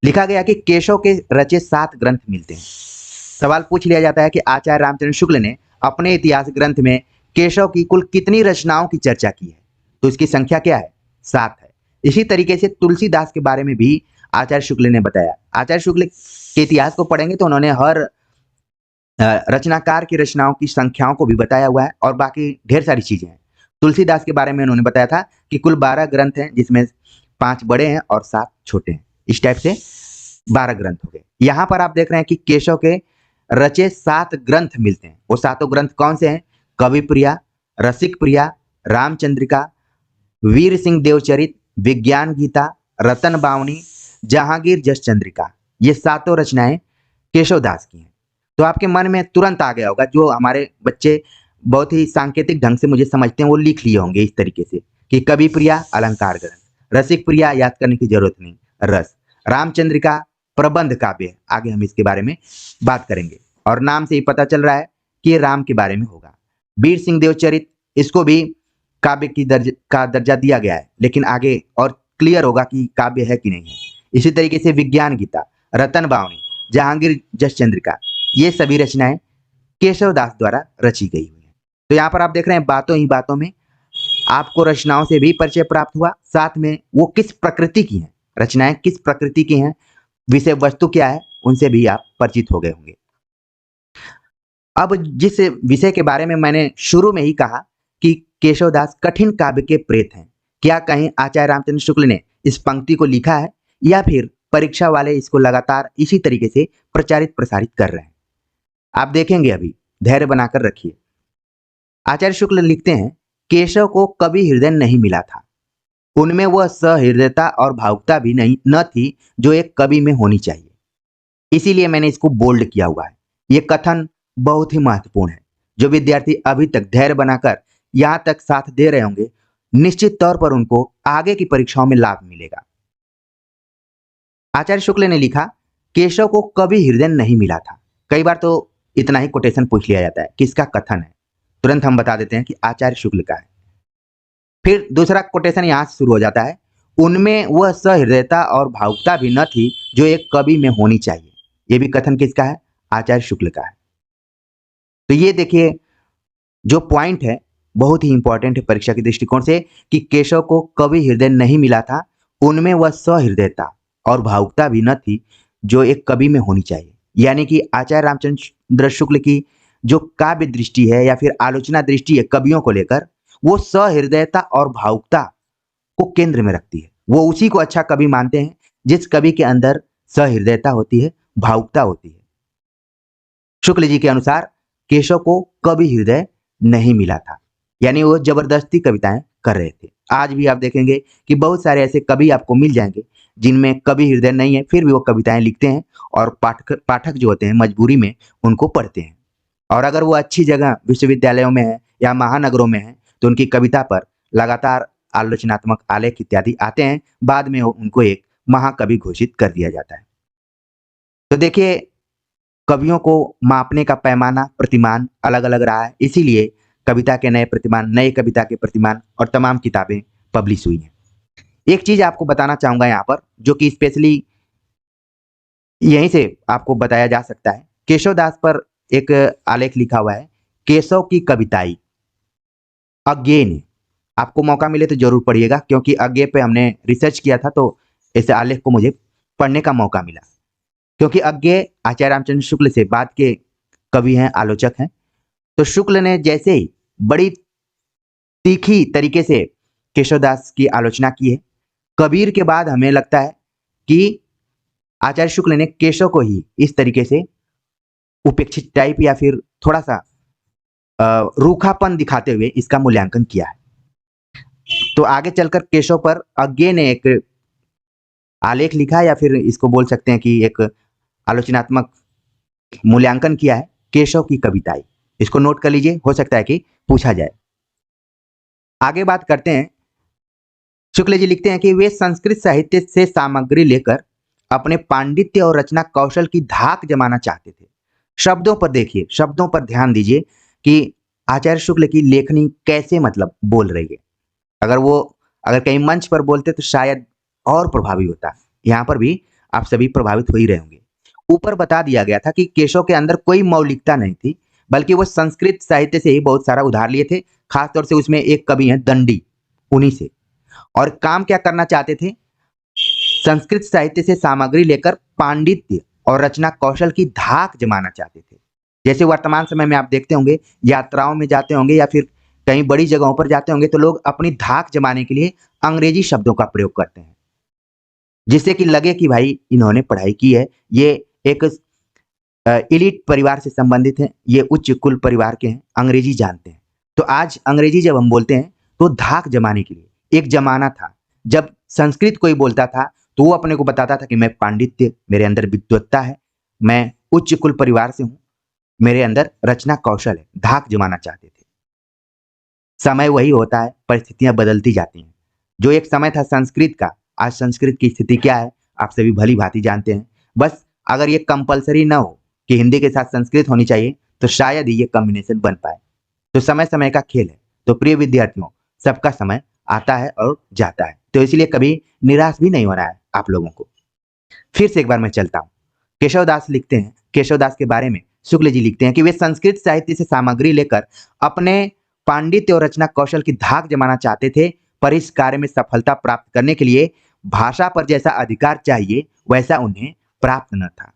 लिखा गया कि केशव के रचे 7 ग्रंथ मिलते हैं। सवाल पूछ लिया जाता है कि आचार्य रामचंद्र शुक्ल ने अपने इतिहास ग्रंथ में केशव की कुल कितनी रचनाओं की चर्चा की है, तो इसकी संख्या क्या है? 7 है। इसी तरीके से तुलसीदास के बारे में भी आचार्य शुक्ल ने बताया। आचार्य शुक्ल के इतिहास को पढ़ेंगे तो उन्होंने हर रचनाकार की रचनाओं की संख्याओं को भी बताया हुआ है और बाकी ढेर सारी चीजें हैं। तुलसीदास के बारे में उन्होंने बताया था कि कुल 12 ग्रंथ हैं, जिसमें 5 बड़े हैं और 7 छोटे हैं। इस टाइप से 12 ग्रंथ हो गए। यहाँ पर आप देख रहे हैं कि केशव के रचे 7 ग्रंथ मिलते हैं। वो 7 ग्रंथ कौन से हैं? कवि प्रिया, रसिक प्रिया, रामचंद्रिका, वीर सिंह देवचरित, विज्ञान गीता, रतन बावनी, जहांगीर जस चंद्रिका। ये 7 रचनाएं केशव दास की हैं। तो आपके मन में तुरंत आ गया होगा, जो हमारे बच्चे बहुत ही सांकेतिक ढंग से मुझे समझते हैं वो लिख लिए होंगे इस तरीके से कि कवि प्रिया अलंकार ग्रंथ, रसिक प्रिया याद करने की जरूरत नहीं, रस, रामचंद्रिका प्रबंध काव्य, आगे हम इसके बारे में बात करेंगे और नाम से ही पता चल रहा है कि ये राम के बारे में होगा। वीर सिंह देवचरित, इसको भी काव्य की का दर्जा दिया गया है, लेकिन आगे और क्लियर होगा कि काव्य है कि नहीं है। इसी तरीके से विज्ञान गीता, रतन बावनी, जहांगीर जस चंद्रिका, ये सभी रचनाएं केशव दास द्वारा रची गई हुई है। तो यहाँ पर आप देख रहे हैं बातों ही बातों में आपको रचनाओं से भी परिचय प्राप्त हुआ, साथ में वो किस प्रकृति की हैं, रचनाएं किस प्रकृति की हैं, विषय वस्तु क्या है, उनसे भी आप परिचित हो गए होंगे। अब जिस विषय के बारे में मैंने शुरू में ही कहा कि केशव दास कठिन काव्य के प्रेत हैं, क्या कहीं आचार्य रामचंद्र शुक्ल ने इस पंक्ति को लिखा है या फिर परीक्षा वाले इसको लगातार इसी तरीके से प्रचारित प्रसारित कर रहे हैं? आप देखेंगे, अभी धैर्य बनाकर रखिए। आचार्य शुक्ल लिखते हैं, केशव को कभी हृदय नहीं मिला था, उनमें वह सहृदयता और भावुकता भी नहीं न थी जो एक कवि में होनी चाहिए। इसीलिए मैंने इसको बोल्ड किया हुआ है। यह कथन बहुत ही महत्वपूर्ण है। जो विद्यार्थी अभी तक धैर्य बनाकर यहां तक साथ दे रहे होंगे, निश्चित तौर पर उनको आगे की परीक्षाओं में लाभ मिलेगा। आचार्य शुक्ल ने लिखा, केशव को कभी हृदय नहीं मिला था। कई बार तो इतना ही कोटेशन पूछ लिया जाता है, किसका कथन है, तुरंत हम बता देते हैं कि आचार्य शुक्ल का है। फिर दूसरा कोटेशन यहां से शुरू हो जाता है, उनमें वह सहृदयता और भावुकता भी न थी जो एक कवि में होनी चाहिए। यह भी कथन किसका है? आचार्य शुक्ल का है। तो ये देखिए, जो पॉइंट है बहुत ही इंपॉर्टेंट है परीक्षा के दृष्टिकोण से कि केशव को कवि हृदय नहीं मिला था, उनमें वह सहृदयता और भावुकता भी न थी जो एक कवि में होनी चाहिए। यानी कि आचार्य रामचंद्र शुक्ल की जो काव्य दृष्टि है या फिर आलोचना दृष्टि है कवियों को लेकर, वो सहृदयता और भावुकता को केंद्र में रखती है। वो उसी को अच्छा कवि मानते हैं जिस कवि के अंदर सहृदयता होती है, भावुकता होती है। शुक्ल जी के अनुसार केशव को कवि हृदय नहीं मिला था, यानी वो जबरदस्ती कविताएं कर रहे थे। आज भी आप देखेंगे कि बहुत सारे ऐसे कवि आपको मिल जाएंगे जिनमें कवि हृदय नहीं है, फिर भी वो कविताएं लिखते हैं और पाठक जो होते हैं मजबूरी में उनको पढ़ते हैं। और अगर वो अच्छी जगह विश्वविद्यालयों में है या महानगरों में है तो उनकी कविता पर लगातार आलोचनात्मक आलेख इत्यादि आते हैं, बाद में उनको एक महाकवि घोषित कर दिया जाता है। तो देखिए, कवियों को मापने का पैमाना प्रतिमान अलग अलग रहा है, इसीलिए कविता के नए प्रतिमान, नए कविता के प्रतिमान और तमाम किताबें पब्लिश हुई हैं। एक चीज आपको बताना चाहूंगा यहाँ पर, जो कि स्पेशली यहीं से आपको बताया जा सकता है। केशव दास पर एक आलेख लिखा हुआ है, केशव की कविताई अज्ञेय ने। आपको मौका मिले तो जरूर पढ़िएगा, क्योंकि अज्ञेय पे हमने रिसर्च किया था तो इस आलेख को मुझे पढ़ने का मौका मिला। क्योंकि अज्ञेय आचार्य रामचंद्र शुक्ल से बाद के कवि हैं, आलोचक हैं। तो शुक्ल ने जैसे ही बड़ी तीखी तरीके से केशवदास की आलोचना की है, कबीर के बाद हमें लगता है कि आचार्य शुक्ल ने केशव को ही इस तरीके से उपेक्षित टाइप या फिर थोड़ा सा रूखापन दिखाते हुए इसका मूल्यांकन किया है। तो आगे चलकर केशव पर अज्ञेय ने एक आलेख लिखा, या फिर इसको बोल सकते हैं कि एक आलोचनात्मक मूल्यांकन किया है, केशव की कविताई। इसको नोट कर लीजिए, हो सकता है कि पूछा जाए। आगे बात करते हैं। शुक्ल जी लिखते हैं कि वे संस्कृत साहित्य से सामग्री लेकर अपने पांडित्य और रचना कौशल की धाक जमाना चाहते थे। शब्दों पर देखिए, शब्दों पर ध्यान दीजिए कि आचार्य शुक्ल की लेखनी कैसे मतलब बोल रही है। अगर कहीं मंच पर बोलते तो शायद और प्रभावी होता। यहाँ पर भी आप सभी प्रभावित हो ही रहे होंगे। ऊपर बता दिया गया था कि केशव के अंदर कोई मौलिकता नहीं थी, बल्कि वो संस्कृत साहित्य से ही बहुत सारा उधार लिए थे। खासतौर से उसमें एक कवि हैं दंडी, उन्हीं से। और काम क्या करना चाहते थे? संस्कृत साहित्य से सामग्री लेकर पांडित्य और रचना कौशल की धाक जमाना चाहते थे। जैसे वर्तमान समय में आप देखते होंगे, यात्राओं में जाते होंगे या फिर कहीं बड़ी जगहों पर जाते होंगे, तो लोग अपनी धाक जमाने के लिए अंग्रेजी शब्दों का प्रयोग करते हैं, जिससे कि लगे कि भाई इन्होंने पढ़ाई की है, ये एक इलीट परिवार से संबंधित हैं, ये उच्च कुल परिवार के हैं, अंग्रेजी जानते हैं। तो आज अंग्रेजी जब हम बोलते हैं तो धाक जमाने के लिए एक जमाना था जब संस्कृत कोई बोलता था तो वो अपने को बताता था कि मैं पांडित्य, मेरे अंदर विद्वत्ता है, मैं उच्च कुल परिवार से हूं, मेरे अंदर रचना कौशल है। धाक जमाना चाहते थे। समय वही होता है, परिस्थितियां बदलती जाती हैं। जो एक समय था संस्कृत का, आज संस्कृत की स्थिति क्या है आप सभी भली भांति जानते हैं। बस अगर ये कंपलसरी ना हो कि हिंदी के साथ संस्कृत होनी चाहिए तो शायद ही ये कॉम्बिनेशन बन पाए। तो समय समय का खेल है। तो प्रिय विद्यार्थियों, सबका समय आता है और जाता है, तो इसलिए कभी निराश भी नहीं होना है आप लोगों को। फिर से एक बार मैं चलता हूँ। केशवदास लिखते हैं, केशवदास के बारे में शुक्ल जी लिखते हैं कि वे संस्कृत साहित्य से सामग्री लेकर अपने पांडित्य और रचना कौशल की धाक जमाना चाहते थे, पर इस कार्य में सफलता प्राप्त करने के लिए भाषा पर जैसा अधिकार चाहिए वैसा उन्हें प्राप्त न था।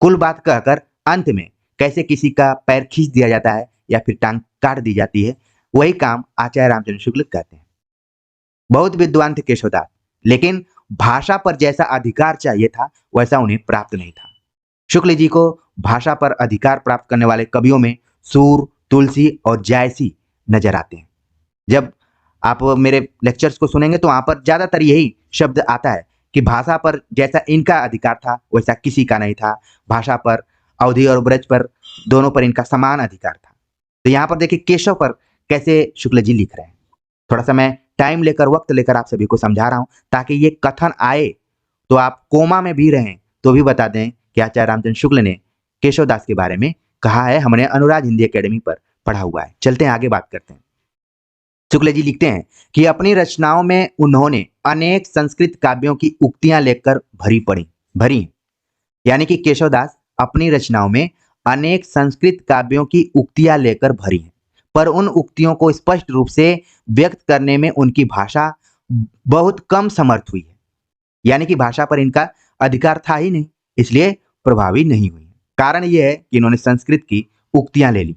कुल बात कहकर अंत में कैसे किसी का पैर खींच दिया जाता है या फिर टांग काट दी जाती है, वही काम आचार्य रामचंद्र शुक्ल कहते हैं। बहुत विद्वान थे केशवदास, लेकिन भाषा पर जैसा अधिकार चाहिए था वैसा उन्हें प्राप्त नहीं था। शुक्ल जी को भाषा पर अधिकार प्राप्त करने वाले कवियों में सूर, तुलसी और जायसी नजर आते हैं। जब आप मेरे लेक्चर्स को सुनेंगे तो वहां पर ज्यादातर यही शब्द आता है कि भाषा पर जैसा इनका अधिकार था वैसा किसी का नहीं था। भाषा पर, अवधि और ब्रज पर, दोनों पर इनका समान अधिकार था। तो यहाँ पर देखिए केशव पर कैसे शुक्ल जी लिख रहे हैं। थोड़ा सा मैं टाइम लेकर, वक्त लेकर आप सभी को समझा रहा हूं ताकि ये कथन आए तो आप कोमा में भी रहें तो भी बता दें कि आचार्य रामचंद्र शुक्ल ने केशवदास के बारे में कहा है, हमने अनुराग हिंदी एकेडमी पर पढ़ा हुआ है। चलते हैं आगे बात करते हैं। शुक्ल जी लिखते हैं कि अपनी रचनाओं में उन्होंने अनेक संस्कृत काव्यों की उक्तियां लेकर भरी। यानी कि केशवदास अपनी रचनाओं में अनेक संस्कृत काव्यों की उक्तियां लेकर भरी हैं, पर उन उक्तियों को स्पष्ट रूप से व्यक्त करने में उनकी भाषा बहुत कम समर्थ हुई है। यानी कि भाषा पर इनका अधिकार था ही नहीं, इसलिए प्रभावी नहीं हुई। कारण यह है कि इन्होंने संस्कृत की उक्तियां ले ली।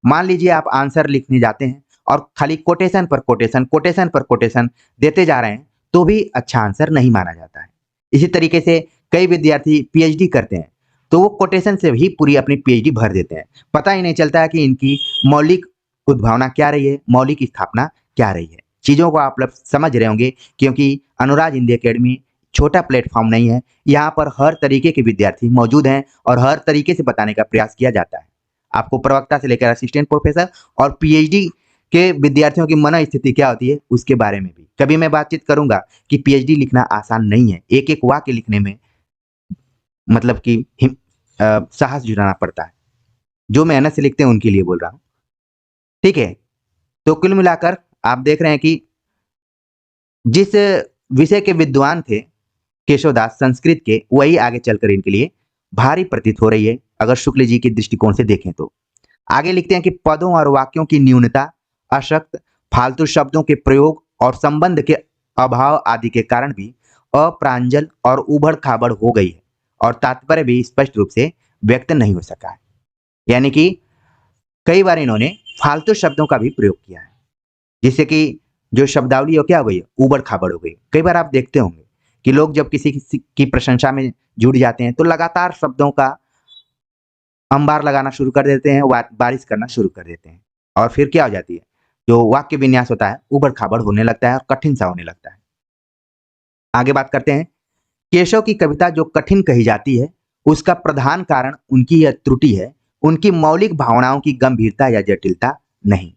मान लीजिए आप आंसर लिखने जाते हैं और खाली कोटेशन पर कोटेशन, कोटेशन पर कोटेशन देते जा रहे हैं, तो भी अच्छा आंसर नहीं माना जाता है। इसी तरीके से कई विद्यार्थी पीएचडी करते हैं, तो वो कोटेशन से ही पूरी अपनी पीएचडी भर देते हैं। पता ही नहीं चलता है कि इनकी मौलिक उद्भावना क्या रही है, मौलिक स्थापना क्या रही है। चीज़ों को आप लोग समझ रहे होंगे, क्योंकि अनुराज हिंदी अकेडमी छोटा प्लेटफॉर्म नहीं है। यहाँ पर हर तरीके के विद्यार्थी मौजूद हैं और हर तरीके से बताने का प्रयास किया जाता है। आपको प्रवक्ता से लेकर असिस्टेंट प्रोफेसर और पीएचडी के विद्यार्थियों की मनोस्थिति क्या होती है उसके बारे में भी कभी मैं बातचीत करूंगा कि पीएचडी लिखना आसान नहीं है। एक एक वाक्य लिखने में मतलब कि साहस जुटाना पड़ता है। जो मेहनत से लिखते हैं उनके लिए बोल रहा हूँ, ठीक है। तो कुल मिलाकर आप देख रहे हैं कि जिस विषय के विद्वान थे केशवदास संस्कृत के, वही आगे चलकर इनके लिए भारी प्रतीत हो रही है अगर शुक्ल जी के दृष्टिकोण से देखें तो। आगे लिखते हैं कि पदों और वाक्यों की न्यूनता, अशक्त, फालतू शब्दों के प्रयोग और संबंध के अभाव आदि के कारण भी अप्रांजल और उबड़ खाबड़ हो गई है और तात्पर्य भी स्पष्ट रूप से व्यक्त नहीं हो सका है। यानी कि कई बार इन्होंने फालतू शब्दों का भी प्रयोग किया है, जिससे कि जो शब्दावली हो क्या हो गई, उबड़ खाबड़ हो गई। कई बार आप देखते होंगे कि लोग जब किसी की प्रशंसा में जुड़ जाते हैं तो लगातार शब्दों का अंबार लगाना शुरू कर देते हैं, बारिश करना शुरू कर देते हैं, और फिर क्या हो जाती है, जो वाक्य विन्यास होता है उबड़ खाबड़ होने लगता है और कठिन सा होने लगता है। आगे बात करते हैं। केशव की कविता जो कठिन कही जाती है उसका प्रधान कारण उनकी यह त्रुटि है, उनकी मौलिक भावनाओं की गंभीरता या जटिलता नहीं।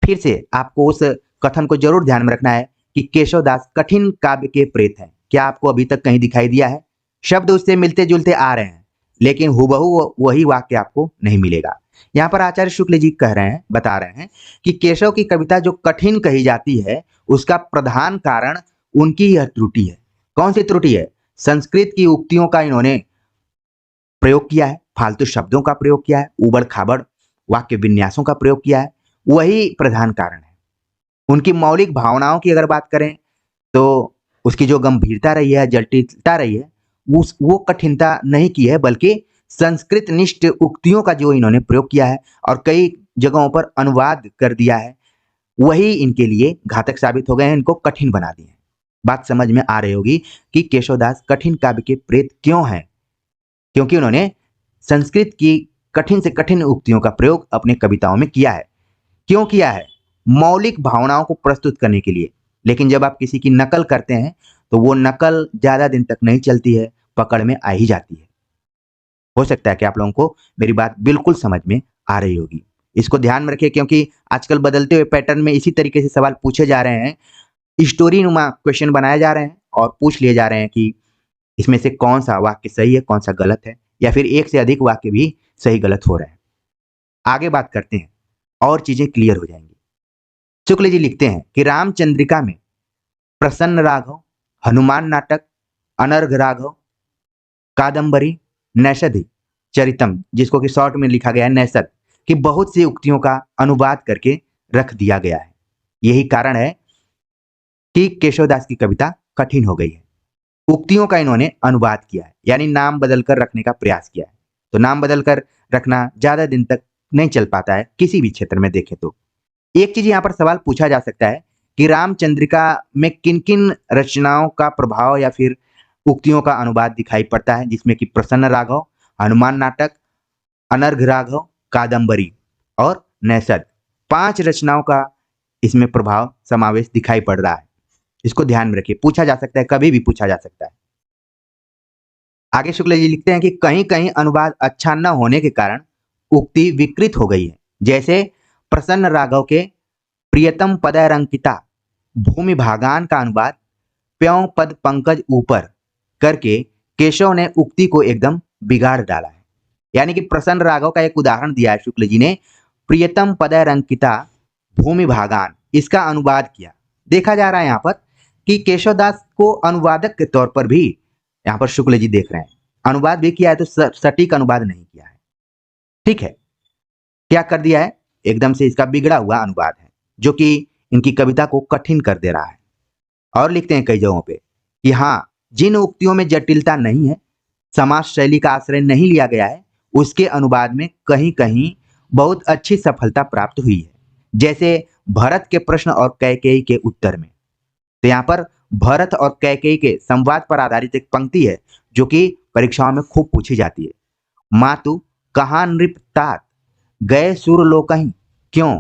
फिर से आपको उस कथन को जरूर ध्यान में रखना है कि केशवदास कठिन काव्य के प्रेत हैं। क्या आपको अभी तक कहीं दिखाई दिया है? शब्द उससे मिलते जुलते आ रहे हैं, लेकिन हुबहू वही वाक्य आपको नहीं मिलेगा। यहाँ पर आचार्य शुक्ल जी कह रहे हैं, बता रहे हैं कि केशव की कविता जो कठिन कही जाती है उसका प्रधान कारण उनकी यह त्रुटि है। कौन सी त्रुटि है? संस्कृत की उक्तियों का इन्होंने प्रयोग किया है, फालतू शब्दों का प्रयोग किया है, उबड़ खाबड़ वाक्य विन्यासों का प्रयोग किया है, वही प्रधान कारण है। उनकी मौलिक भावनाओं की अगर बात करें तो उसकी जो गंभीरता रही है, जटिलता रही है, वो कठिनता नहीं की है, बल्कि संस्कृत निष्ठ उक्तियों का जो इन्होंने प्रयोग किया है और कई जगहों पर अनुवाद कर दिया है, वही इनके लिए घातक साबित हो गए हैं, इनको कठिन बना दिए हैं। बात समझ में आ रही होगी कि केशवदास कठिन काव्य के प्रेत क्यों हैं, क्योंकि उन्होंने संस्कृत की कठिन से कठिन उक्तियों का प्रयोग अपने कविताओं में किया है। क्यों किया है? मौलिक भावनाओं को प्रस्तुत करने के लिए। लेकिन जब आप किसी की नकल करते हैं तो वो नकल ज्यादा दिन तक नहीं चलती है, पकड़ में आ ही जाती है। हो सकता है कि आप लोगों को मेरी बात बिल्कुल समझ में आ रही होगी। इसको ध्यान में रखिए, क्योंकि आजकल बदलते हुए पैटर्न में इसी तरीके से सवाल पूछे जा रहे हैं, स्टोरी नुमा क्वेश्चन बनाए जा रहे हैं और पूछ लिए जा रहे हैं कि इसमें से कौन सा वाक्य सही है, कौन सा गलत है, या फिर एक से अधिक वाक्य भी सही गलत हो रहे हैं। आगे बात करते हैं और चीजें क्लियर हो जाएंगी। शुक्ल जी लिखते हैं कि रामचंद्रिका में प्रसन्न राघव, हनुमान नाटक, अनर्घ राघव, कादंबरी, नैषधि चरितम, जिसको कि शॉर्ट में लिखा गया है नैषध, की बहुत सी उक्तियों का अनुवाद करके रख दिया गया है। यही कारण है कि केशवदास की कविता कठिन हो गई है। उक्तियों का इन्होंने अनुवाद किया है, यानी नाम बदलकर रखने का प्रयास किया है। तो नाम बदलकर रखना ज्यादा दिन तक नहीं चल पाता है किसी भी क्षेत्र में देखें तो। एक चीज यहाँ पर सवाल पूछा जा सकता है कि रामचंद्रिका में किन किन रचनाओं का प्रभाव या फिर उक्तियों का अनुवाद दिखाई पड़ता है, जिसमें कि प्रसन्न राघव, हनुमान नाटक, अनर्घ राघव, कादंबरी और नैषध, 5 रचनाओं का इसमें प्रभाव समावेश दिखाई पड़ रहा है। इसको ध्यान में रखिए, पूछा जा सकता है, कभी भी पूछा जा सकता है। आगे शुक्ल जी लिखते हैं कि कहीं कहीं अनुवाद अच्छा न होने के कारण उक्ति विकृत हो गई है। जैसे प्रसन्न राघव के प्रियतम पदैरंकिता भूमि भागान का अनुवाद प्यों पद पंकज ऊपर करके केशव ने उक्ति को एकदम बिगाड़ डाला है। यानी कि प्रसन्न राघव का एक उदाहरण दिया है शुक्ल जी ने, प्रियतम पदैरंकिता भूमि भागान, इसका अनुवाद किया। देखा जा रहा है यहाँ पर कि केशवदास को अनुवादक के तौर पर भी यहाँ पर शुक्ल जी देख रहे हैं, अनुवाद भी किया है तो सटीक अनुवाद नहीं किया है। ठीक है, क्या कर दिया है, एकदम से इसका बिगड़ा हुआ अनुवाद है, जो कि इनकी कविता को कठिन कर दे रहा है। और लिखते हैं कई जगहों पे कि हाँ, जिन उक्तियों में जटिलता नहीं है, समाज शैली का आश्रय नहीं लिया गया है, उसके अनुवाद में कहीं कहीं बहुत अच्छी सफलता प्राप्त हुई है। जैसे भरत के प्रश्न और कैकेयी के उत्तर में। तो यहाँ पर भरत और कैकेयी के संवाद पर आधारित एक पंक्ति है जो कि परीक्षाओं में खूब पूछी जाती है। मातु कहाँ नृप तात, गए सुरलोकहीं, क्यों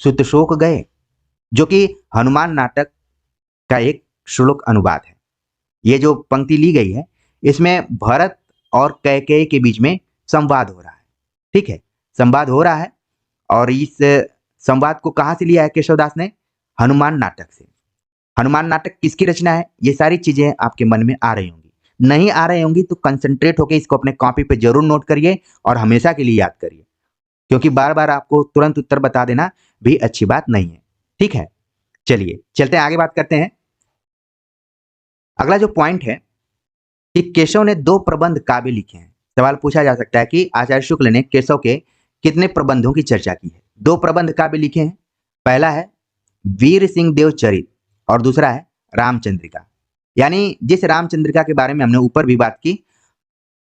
सुत शोक गए, जो कि हनुमान नाटक का एक श्लोक अनुवाद है। ये जो पंक्ति ली गई है इसमें भरत और कैकेयी के बीच में संवाद हो रहा है। ठीक है, संवाद हो रहा है और इस संवाद को कहाँ से लिया है केशवदास ने? हनुमान नाटक से। हनुमान नाटक किसकी रचना है? ये सारी चीजें आपके मन में आ रही होंगी। नहीं आ रही होंगी तो कंसंट्रेट होकर इसको अपने कॉपी पे जरूर नोट करिए और हमेशा के लिए याद करिए, क्योंकि बार बार आपको तुरंत उत्तर बता देना भी अच्छी बात नहीं है। ठीक है, चलिए चलते हैं आगे, बात करते हैं। अगला जो पॉइंट है कि केशव ने 2 प्रबंध काव्य लिखे हैं। सवाल पूछा जा सकता है कि आचार्य शुक्ल ने केशव के कितने प्रबंधों की चर्चा की है? 2 प्रबंध काव्य लिखे हैं। पहला है वीर सिंह देव चरित और दूसरा है रामचंद्रिका। यानी जिस रामचंद्रिका के बारे में हमने ऊपर भी बात की,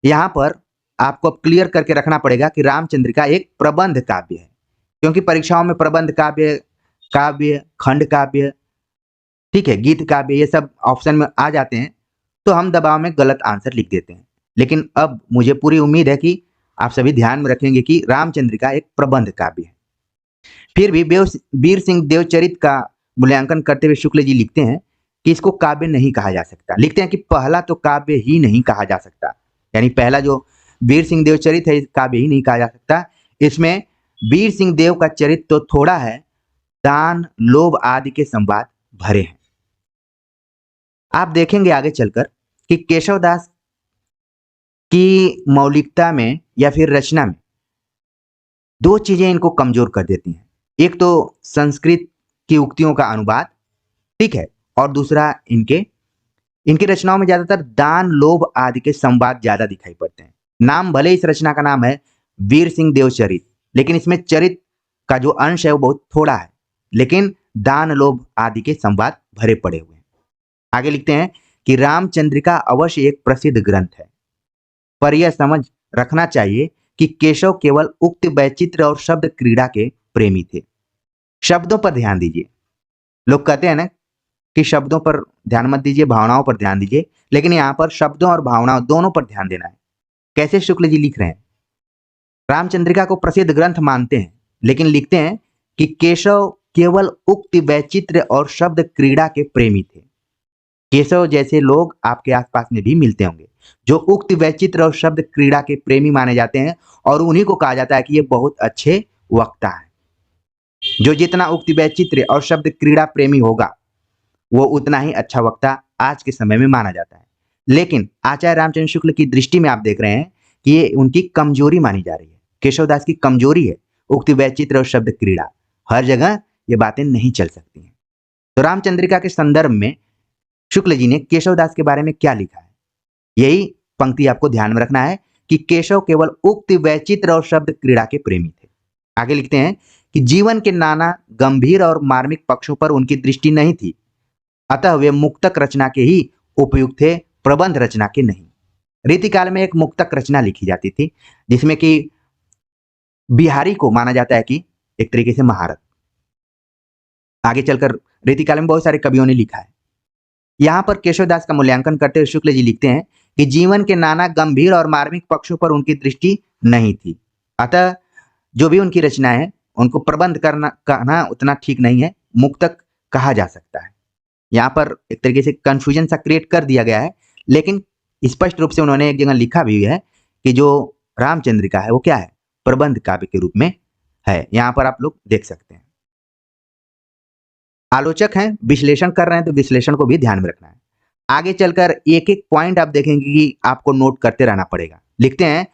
यहां पर आपको क्लियर करके रखना पड़ेगा कि रामचंद्रिका एक प्रबंध काव्य है, क्योंकि परीक्षाओं में प्रबंध काव्य, काव्य, खंड काव्य, ठीक है, गीत काव्य, ये सब ऑप्शन में आ जाते हैं तो हम दबाव में गलत आंसर लिख देते हैं। लेकिन अब मुझे पूरी उम्मीद है कि आप सभी ध्यान में रखेंगे कि रामचंद्रिका एक प्रबंध काव्य है। फिर भी वीर सिंह देवचरित का मूल्यांकन करते हुए शुक्ल जी लिखते हैं कि इसको काव्य नहीं कहा जा सकता। लिखते हैं कि पहला तो काव्य ही नहीं कहा जा सकता, यानी पहला जो वीर सिंह देवचरित है काव्य ही नहीं कहा जा सकता। इसमें वीर सिंह देव का चरित्र तो थोड़ा है, दान लोभ आदि के संवाद भरे हैं। आप देखेंगे आगे चलकर कि केशवदास की मौलिकता में या फिर रचना में 2 चीजें इनको कमजोर कर देती हैं। एक तो संस्कृत की उक्तियों का अनुवाद, ठीक है, और दूसरा इनकी रचनाओं में ज्यादातर दान लोभ आदि के संवाद ज्यादा दिखाई पड़ते हैं। नाम भले इस रचना का नाम है वीर सिंह देवचरित, लेकिन इसमें चरित का जो अंश है वो बहुत थोड़ा है, लेकिन दान लोभ आदि के संवाद भरे पड़े हुए हैं। आगे लिखते हैं कि रामचंद्रिका अवश्य एक प्रसिद्ध ग्रंथ है, पर यह समझ रखना चाहिए कि केशव केवल उक्त वैचित्र और शब्द क्रीड़ा के प्रेमी थे। शब्दों पर ध्यान दीजिए। लोग कहते हैं ना कि शब्दों पर ध्यान मत दीजिए, भावनाओं पर ध्यान दीजिए, लेकिन यहाँ पर शब्दों और भावनाओं दोनों पर ध्यान देना है। कैसे शुक्ल जी लिख रहे हैं? रामचंद्रिका को प्रसिद्ध ग्रंथ मानते हैं, लेकिन लिखते हैं कि केशव केवल उक्त वैचित्र और शब्द क्रीड़ा के प्रेमी थे। केशव जैसे लोग आपके आसपास में भी मिलते होंगे जो उक्त वैचित्र और शब्द क्रीड़ा के प्रेमी माने जाते हैं, और उन्हीं को कहा जाता है कि ये बहुत अच्छे वक्ता हैं। जो जितना उक्त वैचित्र और शब्द क्रीड़ा प्रेमी होगा वो उतना ही अच्छा वक्ता आज के समय में माना जाता है। लेकिन आचार्य रामचंद्र शुक्ल की दृष्टि में आप देख रहे हैं कि ये उनकी कमजोरी मानी जा रही है। केशवदास की कमजोरी है उक्त वैचित्र और शब्द क्रीड़ा। हर जगह ये बातें नहीं चल सकती हैं। तो रामचंद्रिका के संदर्भ में शुक्ल जी ने केशवदास के बारे में क्या लिखा है, यही पंक्ति आपको ध्यान में रखना है कि केशव केवल उक्त वैचित्र और शब्द क्रीड़ा के प्रेमी थे। आगे लिखते हैं कि जीवन के नाना गंभीर और मार्मिक पक्षों पर उनकी दृष्टि नहीं थी, अतः वे मुक्तक रचना के ही उपयुक्त थे, प्रबंध रचना के नहीं। रीतिकाल में एक मुक्तक रचना लिखी जाती थी जिसमें कि बिहारी को माना जाता है कि एक तरीके से महारत। आगे चलकर रीतिकाल में बहुत सारे कवियों ने लिखा है। यहां पर केशवदास का मूल्यांकन करते हुए शुक्ल जी लिखते हैं कि जीवन के नाना गंभीर और मार्मिक पक्षों पर उनकी दृष्टि नहीं थी, अतः जो भी उनकी रचनाएं हैं उनको प्रबंध कहना उतना ठीक नहीं है, मुक्तक कहा जा सकता है। यहाँ पर एक तरीके से कंफ्यूजन सा क्रिएट कर दिया गया है, लेकिन स्पष्ट रूप से उन्होंने एक जगह लिखा भी है कि जो रामचंद्रिका है वो क्या है, प्रबंध काव्य के रूप में है। यहाँ पर आप लोग देख सकते हैं। आलोचक हैं, विश्लेषण कर रहे हैं, तो विश्लेषण को भी ध्यान में रखना है। आगे चलकर एक एक पॉइंट आप देखेंगे कि आपको नोट करते रहना पड़ेगा। लिखते हैं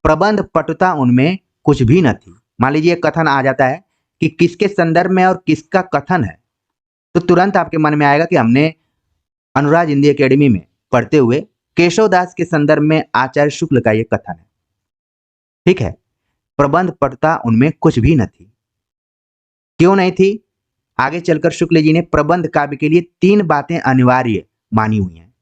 प्रबंध पटुता उनमें कुछ भी न थी। मान लीजिए कथन आ जाता है कि किसके संदर्भ में और किसका कथन है, तो तुरंत आपके मन में आएगा कि हमने अनुराग हिंदी एकेडमी में पढ़ते हुए केशवदास के संदर्भ में आचार्य शुक्ल का यह कथन है। ठीक है, प्रबंध पटुता उनमें कुछ भी न थी। क्यों नहीं थी? आगे चलकर शुक्ल जी ने प्रबंध काव्य के लिए 3 बातें अनिवार्य मानी हुई हैं,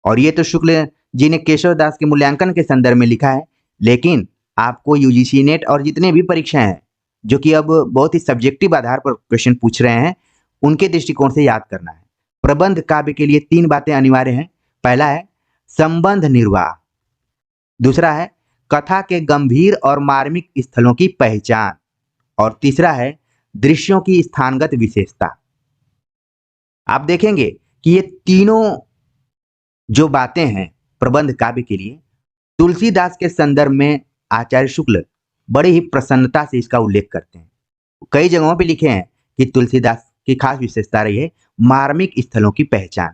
और ये तो शुक्ल जिन्हें केशव दास के मूल्यांकन के संदर्भ में लिखा है, लेकिन आपको यूजीसी नेट और जितने भी परीक्षाएं हैं जो कि अब बहुत ही सब्जेक्टिव आधार पर क्वेश्चन पूछ रहे हैं, उनके दृष्टिकोण से याद करना है। प्रबंध काव्य के लिए 3 बातें अनिवार्य हैं। पहला है संबंध निर्वाह, दूसरा है कथा के गंभीर और मार्मिक स्थलों की पहचान, और तीसरा है दृश्यों की स्थानगत विशेषता। आप देखेंगे कि ये तीनों जो बातें हैं प्रबंध काव्य के लिए, तुलसीदास के संदर्भ में आचार्य शुक्ल बड़े ही प्रसन्नता से इसका उल्लेख करते हैं। कई जगहों पे लिखे हैं कि तुलसीदास की खास विशेषता रही है मार्मिक स्थलों की पहचान,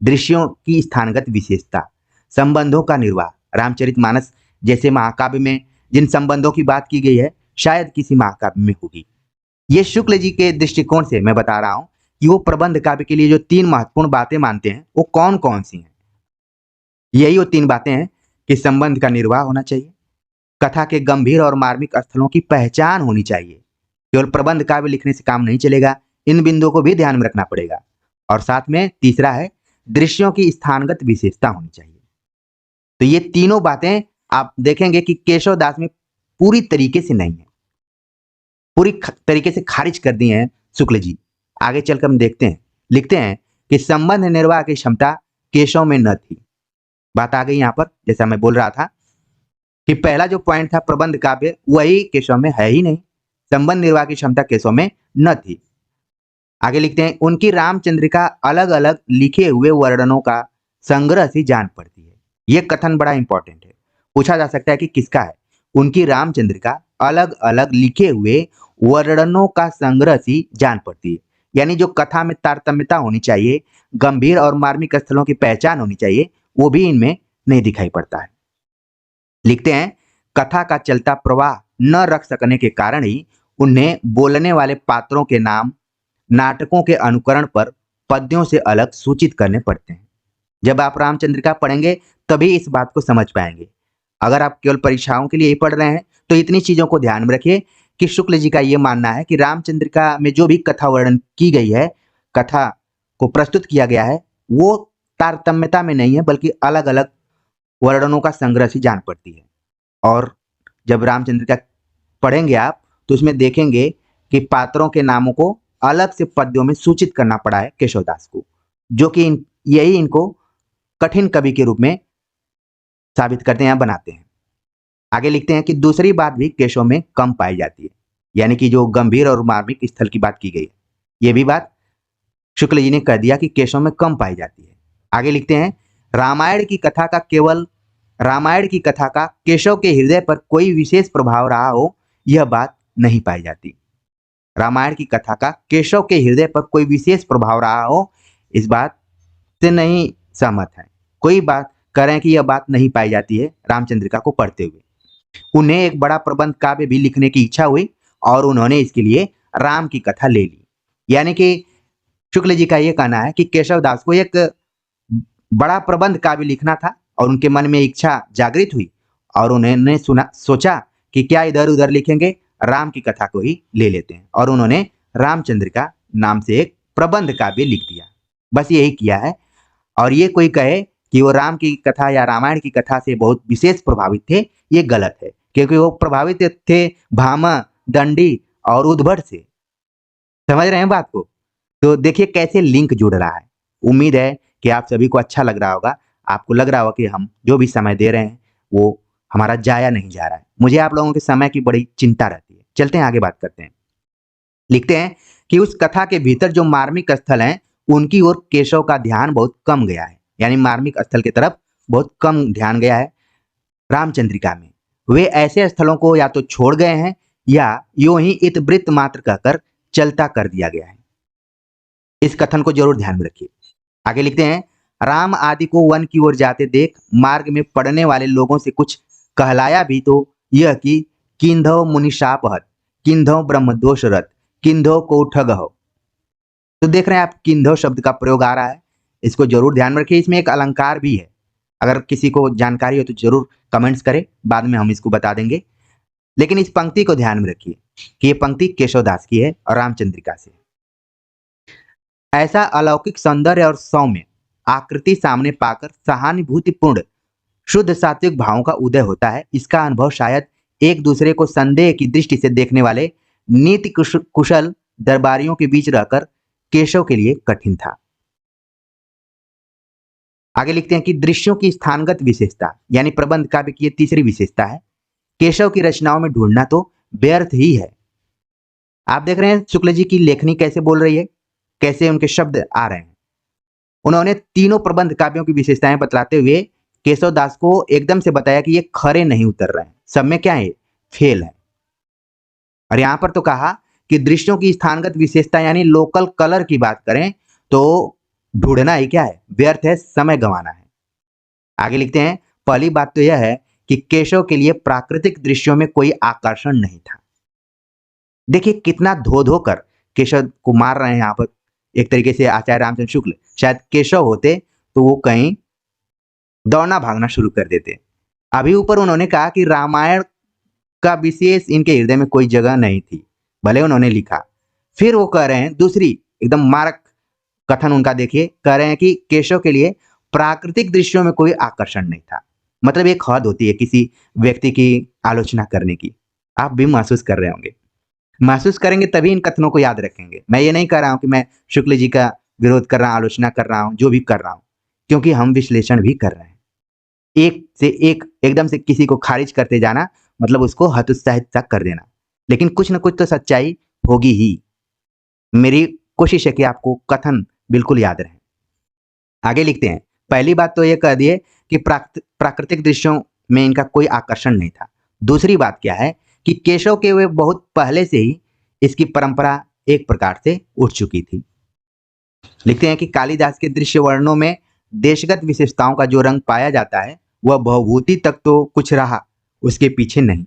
दृश्यों की स्थानगत विशेषता, संबंधों का निर्वाह। रामचरितमानस जैसे महाकाव्य में जिन संबंधों की बात की गई है, शायद किसी महाकाव्य में होगी। ये शुक्ल जी के दृष्टिकोण से मैं बता रहा हूं कि वो प्रबंध काव्य के लिए जो 3 महत्वपूर्ण बातें मानते हैं वो कौन कौन सी हैं। यही वो 3 बातें हैं कि संबंध का निर्वाह होना चाहिए, कथा के गंभीर और मार्मिक स्थलों की पहचान होनी चाहिए। केवल प्रबंध काव्य लिखने से काम नहीं चलेगा, इन बिंदुओं को भी ध्यान में रखना पड़ेगा। और साथ में तीसरा है दृश्यों की स्थानगत विशेषता होनी चाहिए। तो ये तीनों बातें आप देखेंगे कि केशव दास में पूरी तरीके से नहीं है, पूरी तरीके से खारिज कर दी है शुक्ल जी। आगे चलकर हम देखते हैं, लिखते हैं कि संबंध निर्वाह की क्षमता केशव में न थी। बात आ गई यहां पर, जैसा मैं बोल रहा था कि पहला जो पॉइंट था प्रबंध काव्य, वही केशव में है ही नहीं। संबंध निर्वाह की क्षमता केशव में न थी। आगे लिखते हैं उनकी रामचंद्रिका अलग अलग लिखे हुए वर्णनों का संग्रह सी जान पड़ती है। यह कथन बड़ा इंपॉर्टेंट है, पूछा जा सकता है कि किसका है। उनकी रामचंद्रिका अलग अलग लिखे हुए वर्णनों का संग्रह सी जान पड़ती है, यानी जो कथा में तारतम्यता होनी चाहिए, गंभीर और मार्मिक स्थलों की पहचान होनी चाहिए, वो भी इनमें नहीं दिखाई पड़ता है। लिखते हैं कथा का चलता प्रवाह न रख सकने के कारण ही उन्हें बोलने वाले पात्रों के नाम नाटकों के अनुकरण पर पद्यों से अलग सूचित करने पड़ते हैं। जब आप रामचंद्रिका पढ़ेंगे तभी इस बात को समझ पाएंगे। अगर आप केवल परीक्षाओं के लिए ही पढ़ रहे हैं तो इतनी चीजों को ध्यान में रखिए कि शुक्ल जी का यह मानना है कि रामचंद्रिका में जो भी कथा वर्णन की गई है, कथा को प्रस्तुत किया गया है, वो तारतम्यता में नहीं है, बल्कि अलग अलग वर्णनों का संग्रह सी जान पड़ती है। और जब रामचंद्रिका पढ़ेंगे आप तो उसमें देखेंगे कि पात्रों के नामों को अलग से पद्यों में सूचित करना पड़ा है केशवदास को, जो कि यही इनको कठिन कवि के रूप में साबित करते हैं, बनाते हैं। आगे लिखते हैं कि दूसरी बात भी केशव में कम पाई जाती है, यानी कि जो गंभीर और मार्मिक स्थल की बात की गई है, यह भी बात शुक्ल जी ने कह दिया कि केशव में कम पाई जाती है। आगे लिखते हैं रामायण की कथा का केशव के हृदय पर कोई विशेष प्रभाव रहा हो, यह बात नहीं पाई जाती। रामायण की कथा का केशव के हृदय पर कोई विशेष प्रभाव रहा हो, इस बात से नहीं सहमत है। कोई बात कह रहे हैं कि यह बात नहीं पाई जाती है रामचंद्रिका को पढ़ते हुए। उन्हें एक बड़ा प्रबंध काव्य भी लिखने की इच्छा हुई और उन्होंने इसके लिए राम की कथा ले ली। यानी कि शुक्ल जी का यह कहना है कि केशव दास को एक बड़ा प्रबंध काव्य लिखना था और उनके मन में इच्छा जागृत हुई और उन्होंने सोचा कि क्या इधर उधर लिखेंगे, राम की कथा को ही ले लेते हैं, और उन्होंने रामचंद्रिका नाम से एक प्रबंध काव्य लिख दिया। बस यही किया है। और ये कोई कहे कि वो राम की कथा या रामायण की कथा से बहुत विशेष प्रभावित थे, ये गलत है, क्योंकि वो प्रभावित थे भामा, दंडी और उद्भट से। समझ रहे हैं बात को? तो देखिए कैसे लिंक जुड़ रहा है। उम्मीद है कि आप सभी को अच्छा लग रहा होगा, आपको लग रहा होगा कि हम जो भी समय दे रहे हैं वो हमारा जाया नहीं जा रहा है। मुझे आप लोगों के समय की बड़ी चिंता रहती है। चलते हैं आगे बात करते हैं। लिखते हैं कि उस कथा के भीतर जो मार्मिक स्थल हैं, उनकी ओर केशव का ध्यान बहुत कम गया है, यानी मार्मिक स्थल की तरफ बहुत कम ध्यान गया है रामचंद्रिका में। वे ऐसे स्थलों को या तो छोड़ गए हैं या यूं ही इतवृत्त मात्र कहकर चलता कर दिया गया है। इस कथन को जरूर ध्यान में रखिए। आगे लिखते हैं राम आदि को वन की ओर जाते देख मार्ग में पड़ने वाले लोगों से कुछ कहलाया भी तो यह कि किंधव मुनिशापहत, किंधव ब्रह्मदोष रत, किंधव को ठग हो। तो देख रहे हैं आप किंधव शब्द का प्रयोग आ रहा है, इसको जरूर ध्यान में रखिए। इसमें एक अलंकार भी है, अगर किसी को जानकारी हो तो जरूर कमेंट्स करें, बाद में हम इसको बता देंगे। लेकिन इस पंक्ति को ध्यान में रखिए कि यह पंक्ति केशवदास की है और रामचंद्रिका से। ऐसा अलौकिक सौंदर्य और सौम्य आकृति सामने पाकर सहानुभूतिपूर्ण शुद्ध सात्विक भावों का उदय होता है। इसका अनुभव शायद एक दूसरे को संदेह की दृष्टि से देखने वाले नीति कुशल दरबारियों के बीच रहकर केशव के लिए कठिन था। आगे लिखते हैं कि दृश्यों की स्थानगत विशेषता, यानी प्रबंध काव्य की तीसरी विशेषता है, केशव की रचनाओं में ढूंढना तो व्यर्थ ही है। आप देख रहे हैं शुक्ल जी की लेखनी कैसे बोल रही है, कैसे उनके शब्द आ रहे हैं। उन्होंने तीनों प्रबंध काव्यों की विशेषताएं बतलाते हुए केशव दास को एकदम से बताया कि ये खरे नहीं उतर रहे हैं, सब में क्या है, फेल है। और यहां पर तो कहा कि दृश्यों की स्थानगत विशेषता यानी लोकल कलर की बात करें तो ढूंढना ही क्या है, व्यर्थ है, समय गंवाना है। आगे लिखते हैं, पहली बात तो यह है कि केशव के लिए प्राकृतिक दृश्यों में कोई आकर्षण नहीं था। देखिए कितना धो धो कर केशव को मार रहे हैं यहाँ पर। एक तरीके से आचार्य रामचंद्र शुक्ल शायद केशव होते तो वो कहीं दौड़ना भागना शुरू कर देते। अभी ऊपर उन्होंने कहा कि रामायण का विशेष इनके हृदय में कोई जगह नहीं थी, भले उन्होंने लिखा। फिर वो कह रहे हैं दूसरी एकदम मारक कथन उनका, देखिए कह रहे हैं कि केशव के लिए प्राकृतिक दृश्यों में कोई आकर्षण नहीं था। मतलब एक हद होती है किसी व्यक्ति की आलोचना करने की। आप भी महसूस कर रहे होंगे, महसूस करेंगे तभी इन कथनों को याद रखेंगे। मैं ये नहीं कह रहा हूं कि मैं शुक्ल जी का विरोध कर रहा हूं, आलोचना कर रहा हूं, जो भी कर रहा हूं, क्योंकि हम विश्लेषण भी कर रहे हैं। एक से एक एकदम से किसी को खारिज करते जाना मतलब उसको हतोत्साहित सा कर देना, लेकिन कुछ ना कुछ तो सच्चाई होगी ही। मेरी कोशिश है कि आपको कथन बिल्कुल याद रहे। आगे लिखते हैं, पहली बात तो यह कह दिए कि प्राकृतिक दृश्यों में इनका कोई आकर्षण नहीं था। दूसरी बात क्या है कि केशव के वे बहुत पहले से ही इसकी परंपरा एक प्रकार से उठ चुकी थी। लिखते हैं कि कालिदास के दृश्य वर्णनों में देशगत विशेषताओं का जो रंग पाया जाता है वह बहुभूति तक तो कुछ रहा, उसके पीछे नहीं।